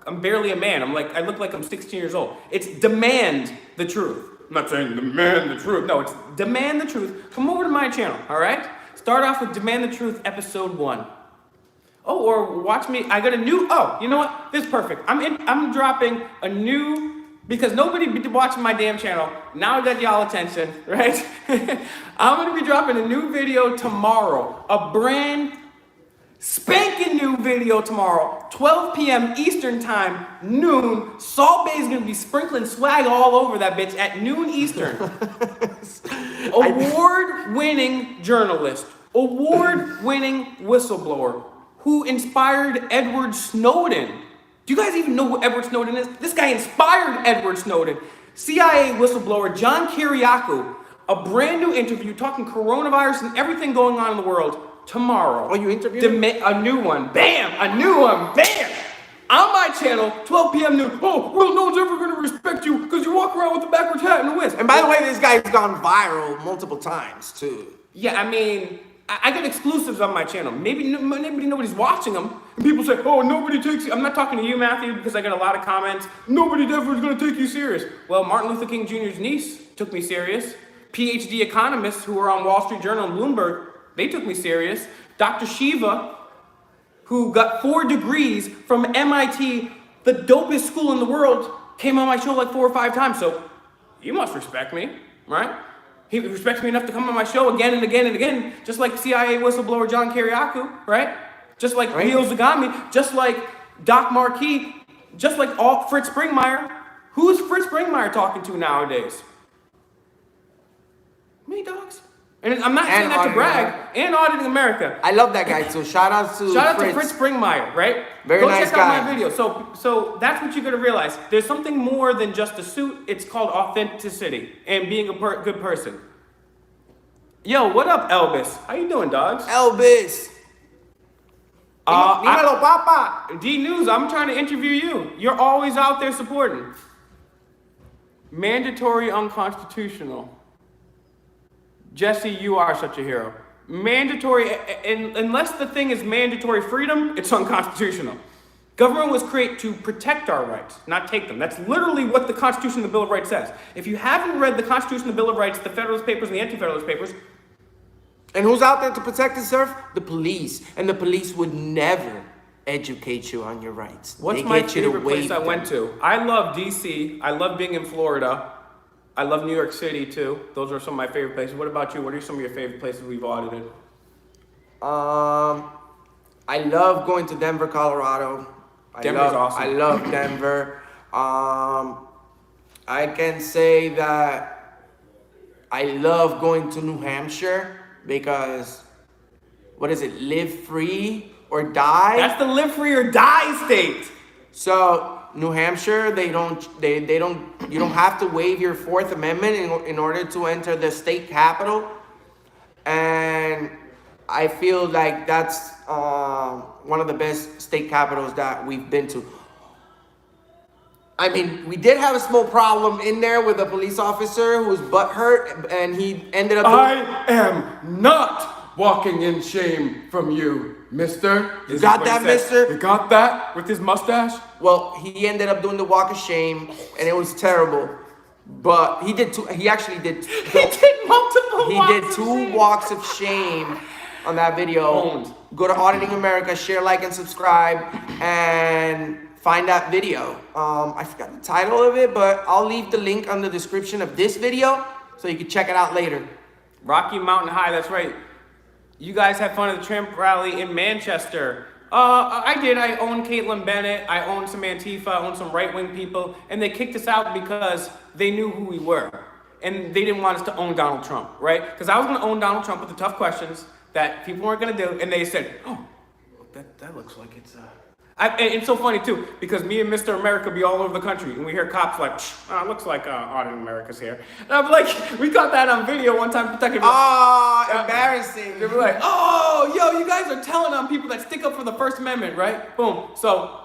I'm barely a man. I look like I'm 16 years old. It's Demand the Truth. I'm not saying Demand the Truth. No, it's Demand the Truth. Come over to my channel, all right? Start off with Demand the Truth, episode 1. Oh, or watch me. I got a new. Oh, you know what? This is perfect. I'm dropping a new because nobody be watching my damn channel. Now I got y'all attention, right? I'm gonna be dropping a new video tomorrow. A brand spanking new video tomorrow, 12 p.m. Eastern time, noon. Salt Bay is gonna be sprinkling swag all over that bitch at noon Eastern. Award-winning journalist, award-winning whistleblower who inspired Edward Snowden. Do you guys even know who Edward Snowden is? This guy inspired Edward Snowden. CIA whistleblower John Kiriakou, a brand new interview talking coronavirus and everything going on in the world. Tomorrow. Oh, you interviewed a new one. Bam! A new one. Bam! On my channel, 12 p.m. noon. Oh, well, no one's ever going to respect you because you walk around with a backwards hat and a whisk. And by the way, this guy's gone viral multiple times, too. Yeah, I mean, I get exclusives on my channel. Maybe nobody's watching them. And people say, oh, nobody takes you. I'm not talking to you, Matthew, because I get a lot of comments. Nobody ever is going to take you serious. Well, Martin Luther King Jr.'s niece took me serious. PhD economists who were on Wall Street Journal and Bloomberg, they took me serious. Dr. Shiva, who got 4 degrees from MIT, the dopest school in the world, came on my show like 4 or 5 times. So you must respect me, right? He respects me enough to come on my show again and again and again, just like CIA whistleblower John Kiriakou, right? Just like Leo Zagami, just like Doc Marquis, just like Fritz Springmeier. Who is Fritz Springmeier talking to nowadays? Me, dogs. And I'm not saying that to brag. And Auditing America. I love that guy too. Shout out to Fritz Springmeier, right? Very Go nice check guy. out my video. So that's what you're gonna realize. There's something more than just a suit. It's called authenticity and being a good person. Yo, what up, Elvis? How you doing, dogs? Elvis. Dímelo, papa. D News, I'm trying to interview you. You're always out there supporting. Mandatory unconstitutional. Jesse, you are such a hero. Mandatory, unless the thing is mandatory freedom, it's unconstitutional. Government was created to protect our rights, not take them. That's literally what the Constitution and the Bill of Rights says. If you haven't read the Constitution, the Bill of Rights, the Federalist Papers, and the Anti-Federalist Papers. And who's out there to protect and serve? The police. And the police would never educate you on your rights. What's my favorite place I went to? I love DC. I love being in Florida. I love New York City too. Those are some of my favorite places. What about you? What are some of your favorite places we've audited? I love going to Denver, Colorado. Denver's awesome. I love Denver. I can say that I love going to New Hampshire because, what is it? Live free or die? That's the live free or die state. So New Hampshire, you don't have to waive your 4th Amendment in order to enter the state capital. And I feel like that's one of the best state capitals that we've been to. I mean, we did have a small problem in there with a police officer who was butthurt, and he ended up... I am not walking in shame from you, mister. You got that, mister? You got that with his mustache? Well, he ended up doing the walk of shame, and it was terrible. But he did he actually did... He did multiple He walks did of 2 shame. walks of shame on that video. Owned. Go to Auditing America, share, like, and subscribe, and find that video. I forgot the title of it, but I'll leave the link on the description of this video so you can check it out later. Rocky Mountain High, that's right. You guys had fun at the Trump rally in Manchester. I did. I owned Caitlin Bennett. I owned some Antifa. I owned some right-wing people. And they kicked us out because they knew who we were. And they didn't want us to own Donald Trump, right? Because I was going to own Donald Trump with the tough questions that people weren't going to do. And they said, oh, that looks like it's... and it's so funny, too, because me and Mr. America be all over the country. And we hear cops like, it looks like Auditing America's here. And I'm like, we got that on video one time. Embarrassing. They were like, oh, yo, you guys are telling on people that stick up for the First Amendment, right? Boom. So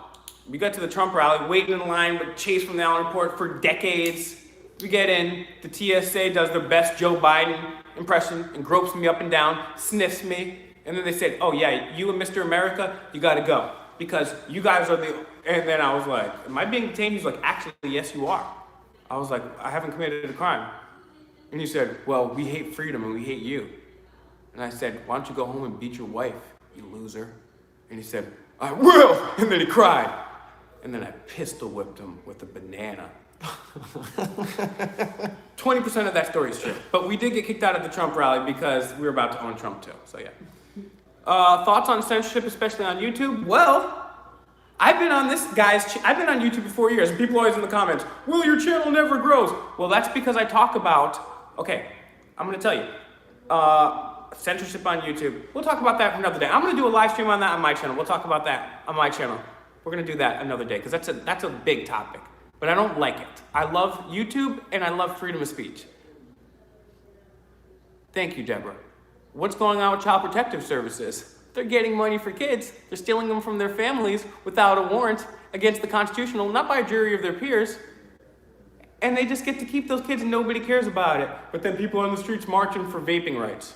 we got to the Trump rally, waiting in line with Chase from the Allen Report for decades. We get in, the TSA does their best Joe Biden impression and gropes me up and down, sniffs me. And then they said, oh, yeah, you and Mr. America, you got to go. Because you guys are the... And then I was like, am I being detained? He's like, actually, yes, you are. I was like, I haven't committed a crime. And he said, well, we hate freedom and we hate you. And I said, why don't you go home and beat your wife, you loser? And he said, I will! And then he cried. And then I pistol whipped him with a banana. 20% of that story is true. But we did get kicked out of the Trump rally because we were about to own Trump too, so yeah. Thoughts on censorship, especially on YouTube? Well, I've been on YouTube for 4 years, and people always in the comments, well, your channel never grows. Well, that's because I talk about, okay, I'm gonna tell you, censorship on YouTube. We'll talk about that for another day. I'm gonna do a live stream on that on my channel. We'll talk about that on my channel. We're gonna do that another day, because that's a big topic. But I don't like it. I love YouTube, and I love freedom of speech. Thank you, Deborah. What's going on with Child Protective Services? They're getting money for kids. They're stealing them from their families without a warrant against the constitutional, not by a jury of their peers. And they just get to keep those kids and nobody cares about it. But then people on the streets marching for vaping rights.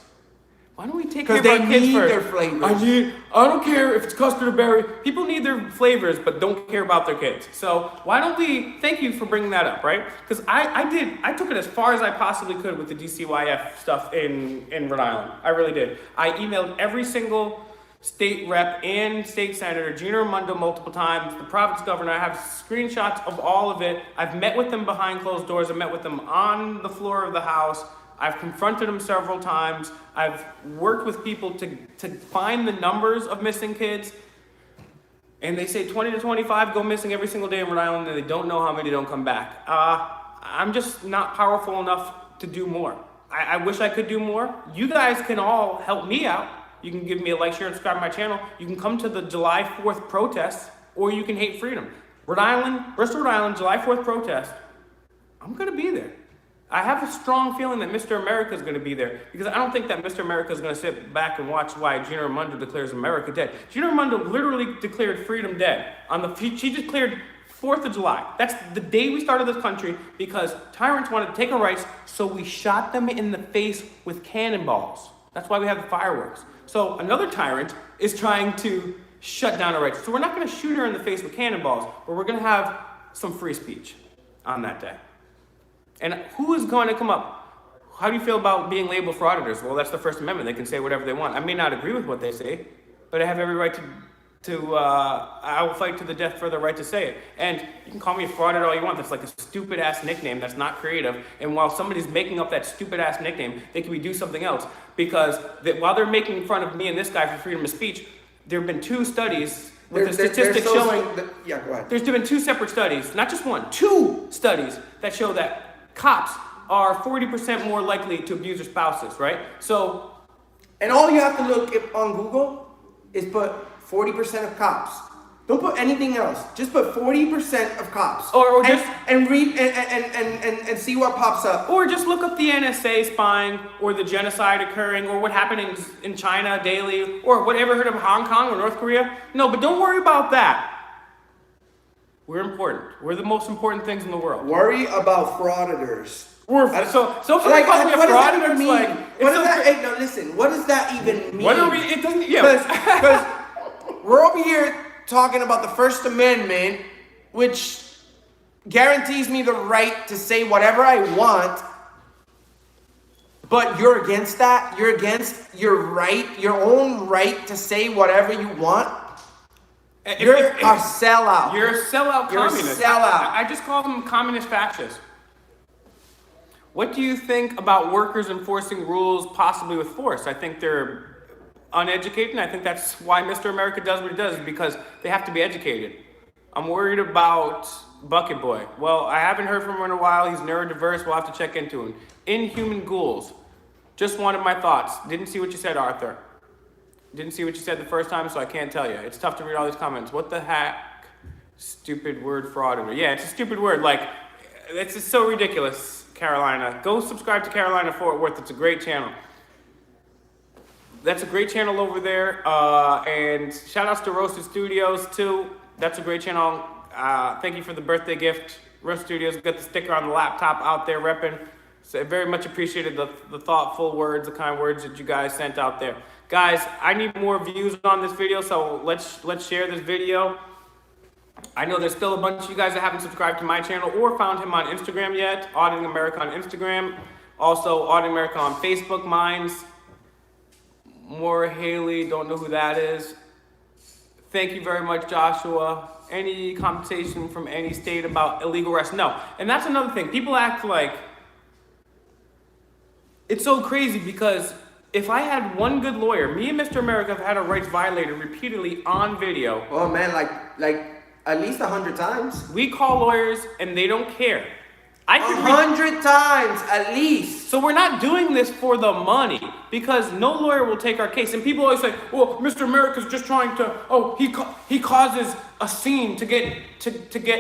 Why don't we take care of Because our they kids need first? their flavors. I don't care if it's custard or berry. People need their flavors, but don't care about their kids. So why don't we, thank you for bringing that up, right? Because I took it as far as I possibly could with the DCYF stuff in Rhode Island. I really did. I emailed every single state rep and state senator, Gina Raimondo multiple times, the province governor. I have screenshots of all of it. I've met with them behind closed doors. I've met with them on the floor of the House. I've confronted them several times. I've worked with people to find the numbers of missing kids. And they say 20 to 25 go missing every single day in Rhode Island, and they don't know how many don't come back. I'm just not powerful enough to do more. I wish I could do more. You guys can all help me out. You can give me a like, share, and subscribe to my channel. You can come to the July 4th protests, or you can hate freedom. Rhode Island, Bristol, Rhode Island, July 4th protest. I'm gonna be there. I have a strong feeling that Mr. America is going to be there, because I don't think that Mr. America is going to sit back and watch why Gina Raimondo declares America dead. Gina Raimondo literally declared freedom dead. She declared 4th of July. That's the day we started this country, because tyrants wanted to take our rights, so we shot them in the face with cannonballs. That's why we have the fireworks. So another tyrant is trying to shut down our rights. So we're not going to shoot her in the face with cannonballs, but we're going to have some free speech on that day. And who is going to come up? How do you feel about being labeled frauditors? Well, that's the First Amendment. They can say whatever they want. I may not agree with what they say, but I have every right I will fight to the death for the right to say it. And you can call me a frauditor all you want. That's like a stupid ass nickname that's not creative. And while somebody's making up that stupid ass nickname, they can do something else. Because while they're making fun of me and this guy for freedom of speech, there have been 2 studies with the statistics showing. Yeah, go ahead. There's been 2 separate studies, not just one, 2 studies that show that cops are 40% more likely to abuse their spouses, right? So, and all you have to look on Google is put 40% of cops. Don't put anything else. Just put 40% of cops. Or just and read and see what pops up. Or just look up the NSA spying, or the genocide occurring, or what happened in China daily, or whatever. Heard of Hong Kong or North Korea? No, but don't worry about that. We're important. We're the most important things in the world. Worry about frauditors. So like, what does that even mean? Like, what does that? Hey, no, listen. What does that even mean? What are we? It doesn't. Yeah. Because we're over here talking about the First Amendment, which guarantees me the right to say whatever I want. But you're against that. You're against your right, your own right to say whatever you want. You're a sellout. You're a sellout communist. You're a sellout. I just call them communist fascists. What do you think about workers enforcing rules possibly with force? I think they're uneducated, and I think that's why Mr. America does what he does, because they have to be educated. I'm worried about Bucket Boy. Well, I haven't heard from him in a while. He's neurodiverse. We'll have to check into him. Inhuman ghouls. Just wanted my thoughts. Didn't see what you said, Arthur. Didn't see what you said the first time, so I can't tell you. It's tough to read all these comments. What the heck? Stupid word, fraud. Yeah, it's a stupid word. Like, it's just so ridiculous, Carolina. Go subscribe to Carolina Fort Worth. It's a great channel. That's a great channel over there. And shout outs to Roasted Studios, too. That's a great channel. Thank you for the birthday gift. Roasted Studios, got the sticker on the laptop out there repping. So I very much appreciated the thoughtful words, the kind words that you guys sent out there. Guys, I need more views on this video, so let's share this video. I know there's still a bunch of you guys that haven't subscribed to my channel or found him on Instagram yet. Auditing America on Instagram. Also, Auditing America on Facebook. Mine's Maura Haley, don't know who that is. Thank you very much, Joshua. Any compensation from any state about illegal arrest? No. And that's another thing. People act like it's so crazy, because if I had one good lawyer, me and Mr. America have had our rights violated repeatedly on video. Oh man, like at least 100 times. We call lawyers and they don't care. 100 times at least. So we're not doing this for the money, because no lawyer will take our case. And people always say, well, Mr. America's just trying to, he causes a scene to get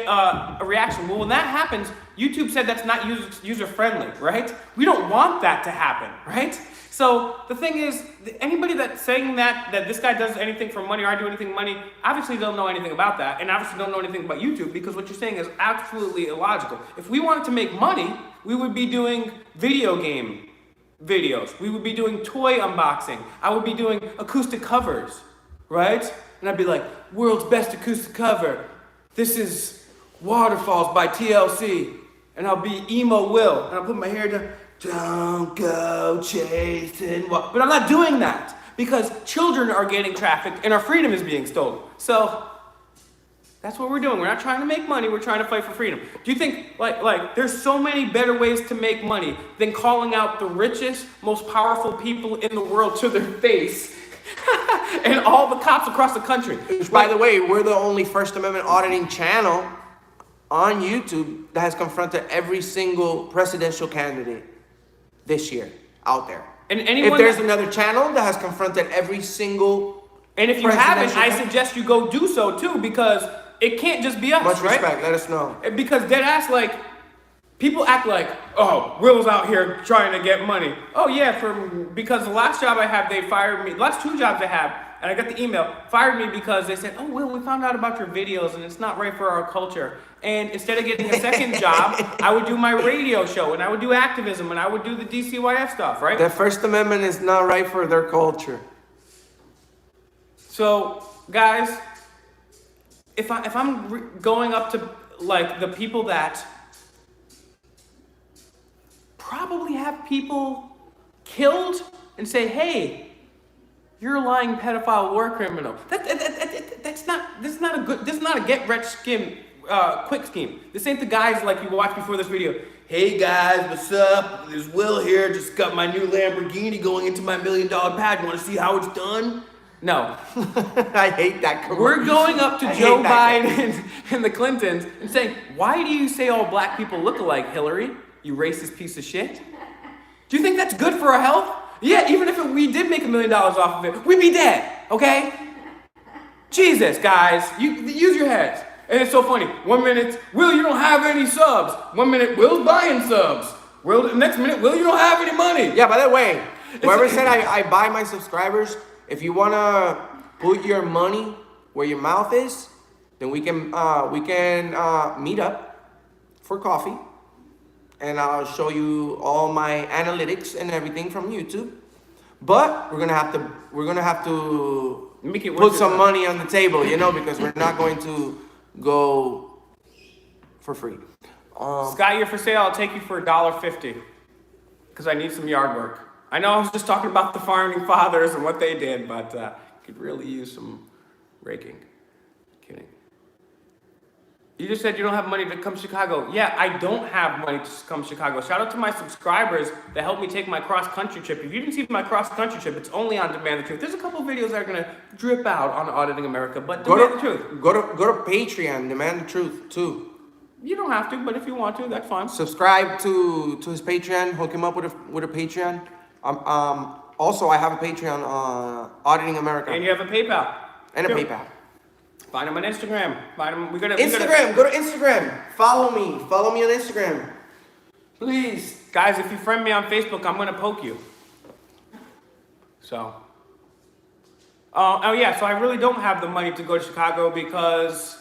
a reaction. Well, when that happens, YouTube said that's not user friendly, right? We don't want that to happen, right? So the thing is, anybody that's saying that this guy does anything for money or I do anything for money, obviously don't know anything about that, and obviously don't know anything about YouTube, because what you're saying is absolutely illogical. If we wanted to make money, we would be doing video game videos. We would be doing toy unboxing. I would be doing acoustic covers, right? And I'd be like, world's best acoustic cover. This is Waterfalls by TLC. And I'll be emo Will. And I'll put my hair down. Don't go chasing. But I'm not doing that because children are getting trafficked and our freedom is being stolen. So that's what we're doing. We're not trying to make money. We're trying to fight for freedom. Do you think, like, there's so many better ways to make money than calling out the richest, most powerful people in the world to their face and all the cops across the country? Which, by the way, we're the only First Amendment auditing channel on YouTube that has confronted every single presidential candidate this year out there. And anyone if there's another channel that has confronted every single and if you haven't, I suggest you go do so too, because it can't just be us, much right? respect, let us know. Because deadass, like, people act like, oh, Will's out here trying to get money. Oh yeah, because the last job I had, they fired me. The last 2 jobs I had, and I got the email, fired me because they said, oh, Will, we found out about your videos and it's not right for our culture. And instead of getting a second job, I would do my radio show and I would do activism and I would do the DCYF stuff, right? The First Amendment is not right for their culture. So, guys, if I'm going up to, like, the people that probably have people killed and say, hey, you're a lying pedophile war criminal. This is not a get rich scheme, quick scheme. This ain't the guys like you watched before this video. Hey guys, what's up? There's Will here. Just got my new Lamborghini going into my $1 million pad. You want to see how it's done? No. I hate that commercial. We're going up to Joe Biden and the Clintons and saying, why do you say all black people look alike, Hillary? You racist piece of shit. Do you think that's good for our health? Yeah, even if we did make $1 million off of it, we'd be dead, okay? Jesus, guys, use your heads. And it's so funny. 1 minute, Will, you don't have any subs. 1 minute, Will's buying subs. Will, next minute, Will, you don't have any money. Yeah, by the way, whoever said I buy my subscribers, if you wanna put your money where your mouth is, then we can meet up for coffee, and I'll show you all my analytics and everything from YouTube. But we're gonna have to put some money on the table, you know, because we're not going to go for free. Scott, you're for sale. I'll take you for $1.50 because I need some yard work. I know I was just talking about the founding fathers and what they did, but could really use some raking. Kidding. You just said you don't have money to come to Chicago. Yeah, I don't have money to come to Chicago. Shout out to my subscribers that helped me take my cross-country trip. If you didn't see my cross-country trip, it's only on Demand the Truth. There's a couple of videos that are going to drip out on Auditing America, but Demand the Truth. Go to Patreon, Demand the Truth, too. You don't have to, but if you want to, that's fine. Subscribe to his Patreon. Hook him up with a Patreon. Also, I have a Patreon, Auditing America. And you have a PayPal. And a PayPal. Find him on Instagram. Instagram. Go to Instagram. Follow me. Follow me on Instagram. Please. Guys, if you friend me on Facebook, I'm going to poke you. So. Oh, yeah. So I really don't have the money to go to Chicago because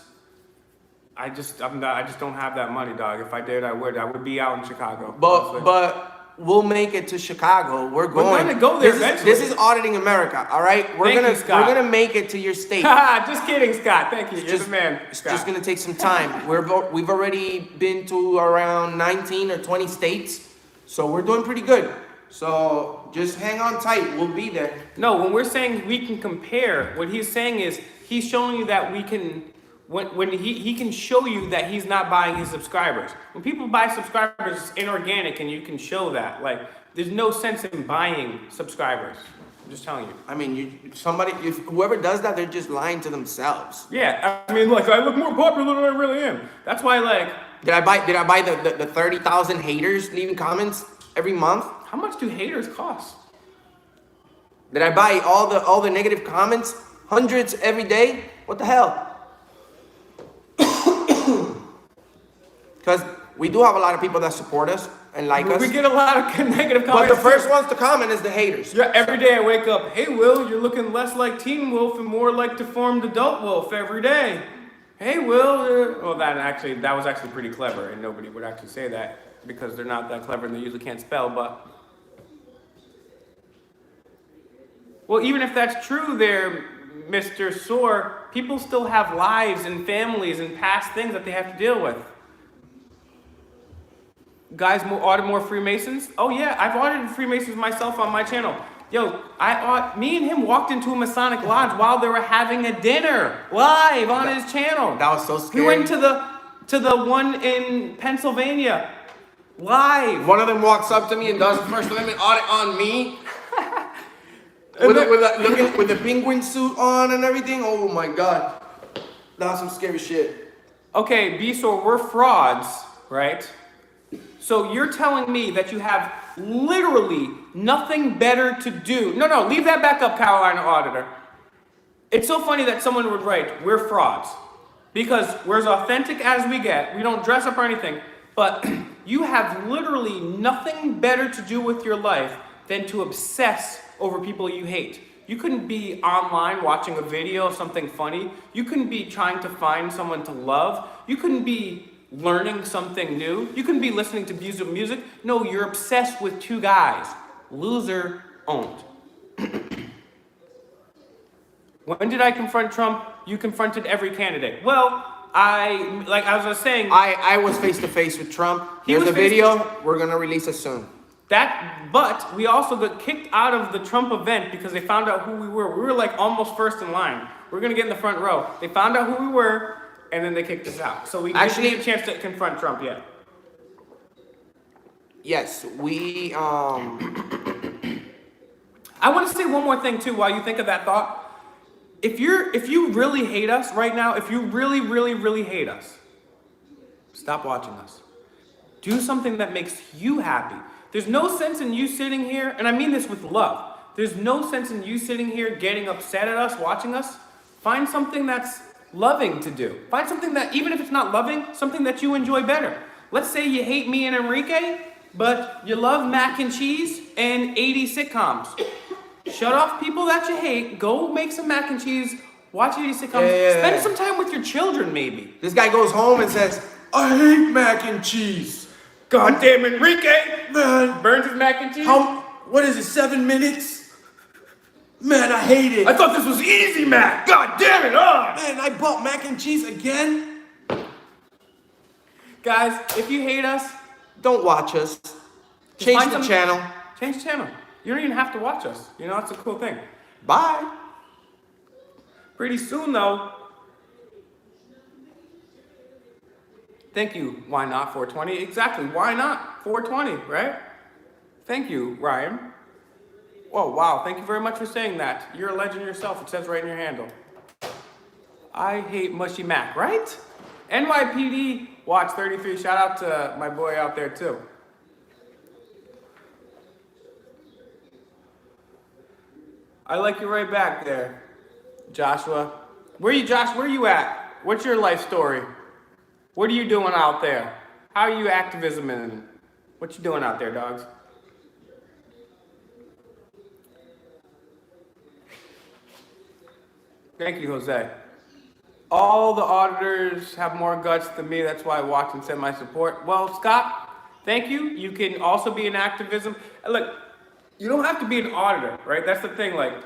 I just don't have that money, dog. If I did, I would be out in Chicago. But we'll make it to Chicago. We're going to go there eventually. This is Auditing America, all right? We're gonna make it to your state. Just kidding, Scott. Thank you. You're the man. It's just gonna take some time. We've already been to around 19 or 20 states, so we're doing pretty good. So just hang on tight. We'll be there. No, when we're saying we can compare, what he's saying is he's showing you that we can. When he can show you that he's not buying his subscribers. When people buy subscribers, it's inorganic, and you can show that. Like, there's no sense in buying subscribers. I'm just telling you. I mean, whoever does that, they're just lying to themselves. Yeah, I mean, like, I look more popular than I really am. That's why, like. Did I buy the 30,000 haters leaving comments every month? How much do haters cost? Did I buy all the negative comments, hundreds every day? What the hell? Because we do have a lot of people that support us and like us. We get a lot of negative comments. But the first ones to comment is the haters. Yeah, every day I wake up, hey Will, you're looking less like Teen Wolf and more like deformed adult Wolf every day. Hey Will, well that was actually pretty clever, and nobody would actually say that because they're not that clever and they usually can't spell, but Well, even if that's true there, Mr. Soar, people still have lives and families and past things that they have to deal with. Guys, audit more Freemasons? Oh yeah, I've audited Freemasons myself on my channel. Yo, me and him walked into a Masonic lodge while they were having a dinner live on his channel. That was so scary. We went to the one in Pennsylvania live. One of them walks up to me and does the First Amendment audit on me. with the penguin suit on and everything. Oh my God. That was some scary shit. Okay, B-Sor, we're frauds, right? So you're telling me that you have literally nothing better to do. No, leave that back up, Carolina Auditor. It's so funny that someone would write, we're frauds. Because we're as authentic as we get. We don't dress up or anything. But you have literally nothing better to do with your life than to obsess over people you hate. You couldn't be online watching a video of something funny. You couldn't be trying to find someone to love. You couldn't be learning something new. You couldn't be listening to music. No, you're obsessed with two guys. Loser owned. When did I confront Trump? You confronted every candidate. Well, I was saying. I was face to face with Trump. Here's the video. We're gonna release it soon. But we also got kicked out of the Trump event because they found out who we were. We were like almost first in line. We're gonna get in the front row. They found out who we were, and then they kicked us out. So we didn't get a chance to confront Trump yet. Yes, we. I want to say one more thing too while you think of that thought. If you really hate us right now, if you really, really, really hate us, stop watching us. Do something that makes you happy. There's no sense in you sitting here, and I mean this with love. There's no sense in you sitting here getting upset at us, watching us. Find something that's loving to do. Find something that, even if it's not loving, something that you enjoy better. Let's say you hate me and Enrique, but you love mac and cheese and 80 sitcoms. Shut off people that you hate, go make some mac and cheese, watch 80 sitcoms, spend some time with your children maybe. This guy goes home and says, I hate mac and cheese. Goddamn Enrique, man, burns his mac and cheese. What is it, 7 minutes? Man, I hate it. I thought this was easy, Mac. God damn it, Man, I bought mac and cheese again. Guys, if you hate us, don't watch us. Change the channel. Change the channel. You don't even have to watch us. You know, that's a cool thing. Bye. Pretty soon, though. Thank you, why not 420? Exactly, why not 420, right? Thank you, Ryan. Oh, wow, thank you very much for saying that. You're a legend yourself, it says right in your handle. I hate Mushy Mac, right? NYPD Watch 33, shout out to my boy out there too. I like you right back there, Joshua. Where are you at? What's your life story? What are you doing out there? How are you activism in? What you doing out there, dogs? Thank you, Jose. All the auditors have more guts than me. That's why I watch and send my support. Well, Scott, thank you. You can also be in activism. Look, you don't have to be an auditor, right? That's the thing. Like,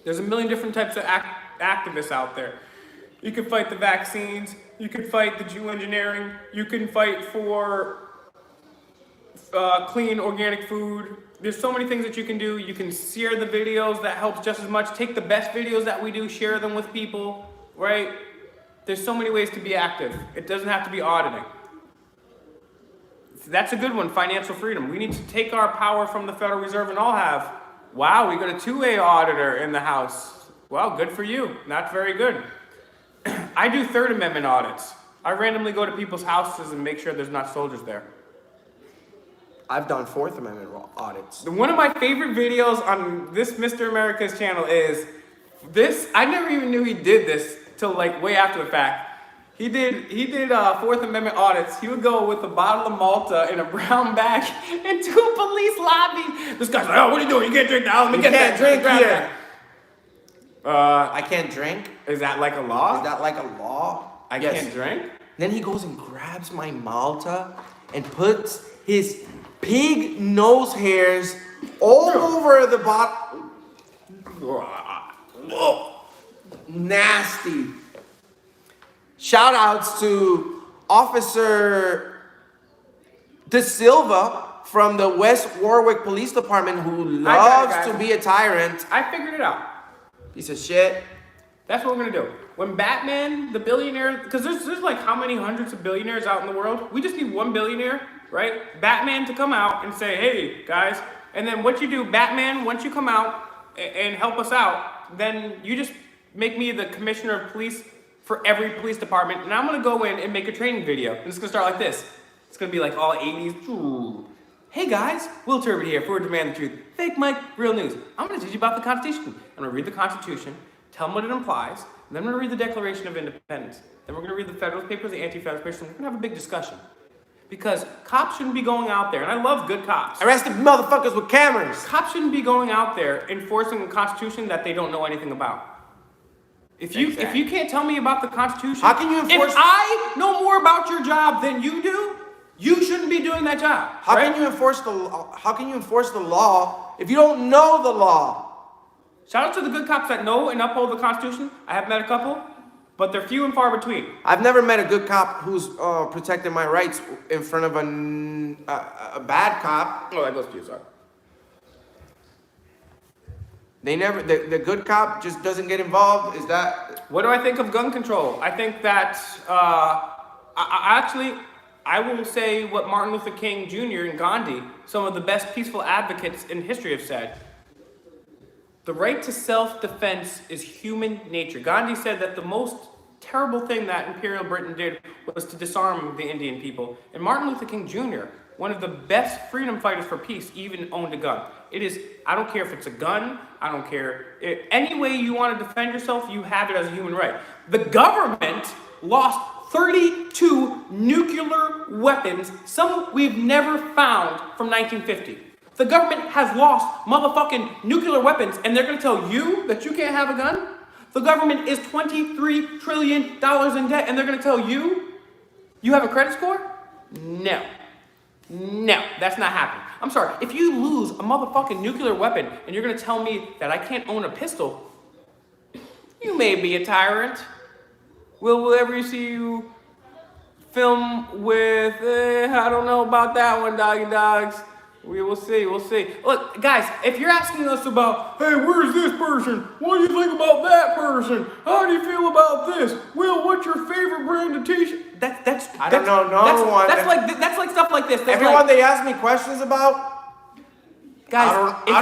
there's a million different types of activists out there. You can fight the vaccines. You can fight the Jew engineering. You can fight for clean organic food. There's so many things that you can do. You can share the videos. That helps just as much. Take the best videos that we do, share them with people, right? There's so many ways to be active. It doesn't have to be auditing. That's a good one, financial freedom. We need to take our power from the Federal Reserve and all have. Wow, we got a two-way auditor in the House. Well, good for you. Not very good. I do Third Amendment audits. I randomly go to people's houses and make sure there's not soldiers there. I've done Fourth Amendment audits. One of my favorite videos on this Mr. America's channel is this. I never even knew he did this till like way after the fact. He did Fourth Amendment audits. He would go with a bottle of Malta in a brown bag into a police lobby. This guy's like, oh, what are you doing? You can't drink now. Let me get that drink here. I can't drink. Is that like a law? Is that like a law? I can't drink? Then he goes and grabs my Malta and puts his pig nose hairs all over the bottle. Whoa. Nasty. Shout outs to Officer De Silva from the West Warwick Police Department who loves to be a tyrant. I figured it out. Piece of shit. That's what we're gonna do. When Batman, the billionaire, because there's like how many hundreds of billionaires out in the world? We just need one billionaire, right? Batman to come out and say, hey, guys. And then what you do, Batman, once you come out and help us out, then you just make me the commissioner of police for every police department. And I'm gonna go in and make a training video. And it's gonna start like this. It's gonna be like all 80s. Ooh. Hey guys, Will Turbid here for Demand the Truth. Fake Mike, real news. I'm gonna teach you about the Constitution. I'm gonna read the Constitution, tell them what it implies, and then I'm gonna read the Declaration of Independence. Then we're gonna read the Federalist Papers, the Anti-Federalist Papers, and we're gonna have a big discussion. Because cops shouldn't be going out there, and I love good cops. Arrested motherfuckers with cameras. Cops shouldn't be going out there enforcing a Constitution that they don't know anything about. If you can't tell me about the Constitution, how can you enforce? If I know more about your job than you do, you shouldn't be doing that job. How can you enforce the law if you don't know the law? Shout out to the good cops that know and uphold the Constitution. I have met a couple, but they're few and far between. I've never met a good cop who's protecting my rights in front of a bad cop. Oh, that goes to you, sorry. They never. The good cop just doesn't get involved. Is that? What do I think of gun control? I think that I will say what Martin Luther King Jr. and Gandhi, some of the best peaceful advocates in history, have said. The right to self-defense is human nature. Gandhi said that the most terrible thing that Imperial Britain did was to disarm the Indian people. And Martin Luther King Jr., one of the best freedom fighters for peace, even owned a gun. It is, I don't care if it's a gun, I don't care. Any way you want to defend yourself, you have it as a human right. The government lost 32 nuclear weapons, some we've never found from 1950. The government has lost motherfucking nuclear weapons, and they're gonna tell you that you can't have a gun? The government is $23 trillion in debt, and they're gonna tell you you have a credit score? No. No, that's not happening. I'm sorry, if you lose a motherfucking nuclear weapon and you're gonna tell me that I can't own a pistol, you may be a tyrant. Will ever see you film with, I don't know about that one, doggy dogs. We will see, we'll see. Look, guys, if you're asking us about, hey, where's this person? What do you think about that person? How do you feel about this? Will, what's your favorite brand of t-shirt? I don't know no one. That's like stuff like this. That's everyone like, they ask me questions about, guys, I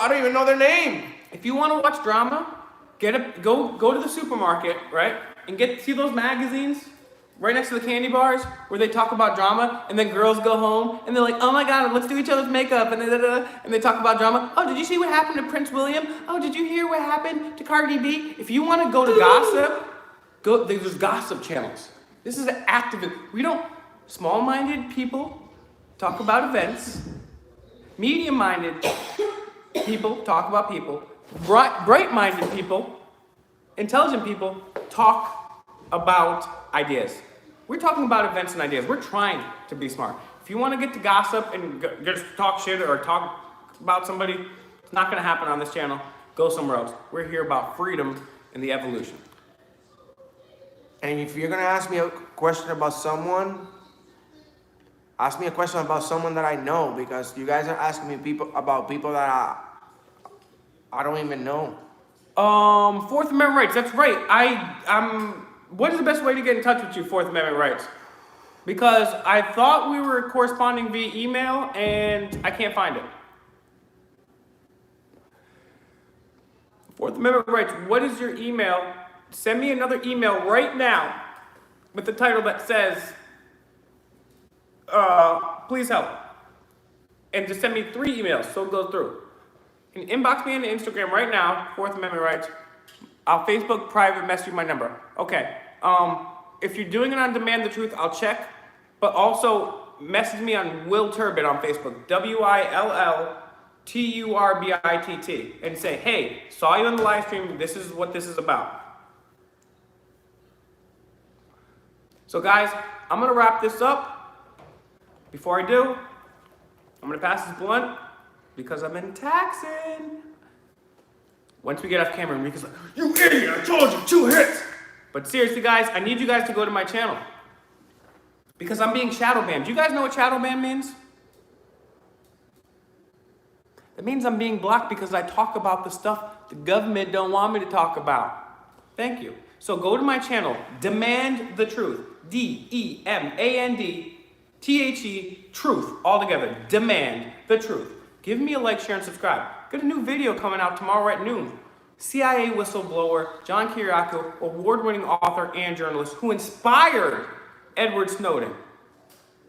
don't even know their name. If you want to watch drama, go to the supermarket, right, and see those magazines right next to the candy bars where they talk about drama, and then girls go home and they're like, oh my god, let's do each other's makeup, and they talk about drama. Oh, did you see what happened to Prince William? Oh, did you hear what happened to Cardi B? If you want to go to gossip, there's gossip channels. This is an activist. Small-minded people talk about events. Medium-minded people talk about people. Bright-minded people, intelligent people talk about ideas. We're talking about events and ideas. We're trying to be smart. If you want to get to gossip and just talk shit or talk about somebody, it's not going to happen on this channel. Go somewhere else. We're here about freedom and the evolution. And if you're going to ask me a question about someone, ask me a question about someone that I know, because you guys are asking me about people that I don't even know. Fourth Amendment rights. That's right. What is the best way to get in touch with you, Fourth Amendment rights? Because I thought we were corresponding via email, and I can't find it. Fourth Amendment rights. What is your email? Send me another email right now with the title that says, please help. And just send me 3 emails so it goes through. You can inbox me on Instagram right now, Fourth Amendment rights. I'll Facebook private message you my number. Okay. If you're doing it on Demand the Truth, I'll check. But also message me on Will Turbid on Facebook. WILLTURBITT. And say, hey, saw you on the live stream. This is what this is about. So guys, I'm gonna wrap this up. Before I do, I'm gonna pass this blunt because I'm in taxing. Once we get off camera, Enrique's like, "You idiot! I told you 2 hits." But seriously, guys, I need you guys to go to my channel because I'm being shadow banned. Do you guys know what shadow ban means? It means I'm being blocked because I talk about the stuff the government don't want me to talk about. Thank you. So go to my channel, Demand the Truth. DEMANDTHE, truth, all together. Demand the Truth. Give me a like, share, and subscribe. Got a new video coming out tomorrow at noon. CIA whistleblower John Kiriakou, award-winning author and journalist who inspired Edward Snowden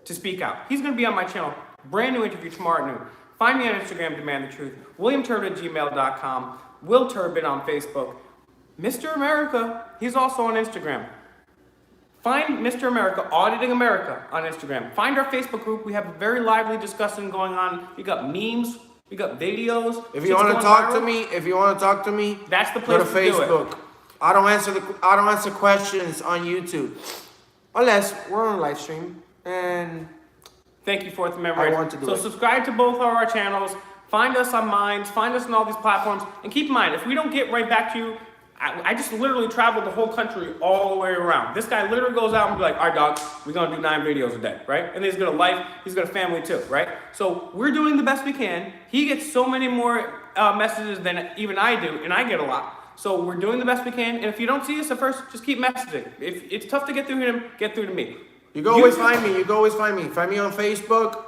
to speak out. He's going to be on my channel. Brand new interview tomorrow at noon. Find me on Instagram, Demand the Truth. WilliamTurbin@gmail.com. Will Turbin on Facebook. Mr. America, he's also on Instagram. Find Mr. America, Auditing America on Instagram. Find our Facebook group. We have a very lively discussion going on. We got memes. We got videos. If you want to talk to me, that's the go place to to Facebook. do it. I don't answer questions on YouTube unless we're on live stream. And Thank you, Fourth Amendment. I want to do so it. subscribe to both of our channels. Find us on Minds. Find us on all these platforms. And keep in mind, if we don't get right back to you, I just literally traveled the whole country all the way around. This guy literally goes out and be like, "All right, dog, we're going to do 9 videos a day," right? And he's got a life, he's got a family too, right? So we're doing the best we can. He gets so many more messages than even I do, and I get a lot. So we're doing the best we can. And if you don't see us at first, just keep messaging. If it's tough to get through him, get through to me. you can always find me. Find me on Facebook.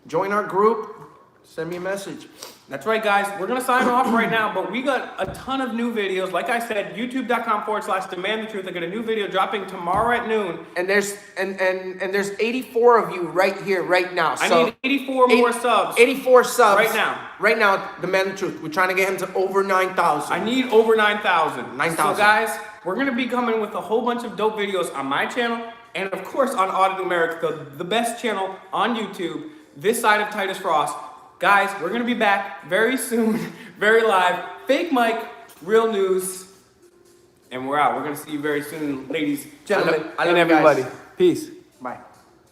Join our group. Send me a message. That's right, guys. We're going to sign off right now, but we got a ton of new videos. Like I said, youtube.com/Demand the Truth. I got a new video dropping tomorrow at noon. And there's 84 of you right here, right now. I need 84 more subs. 84 subs. Right now. Right now, Demand the Truth. We're trying to get him to over 9,000. I need over 9,000. 9,000. So guys, we're going to be coming with a whole bunch of dope videos on my channel and of course on Auditing America, the best channel on YouTube, this side of Titus Frost. Guys, we're going to be back very soon, very live. Fake Mike, real news. And we're out. We're going to see you very soon, ladies, gentlemen, I love and you guys. everybody. Peace. Bye.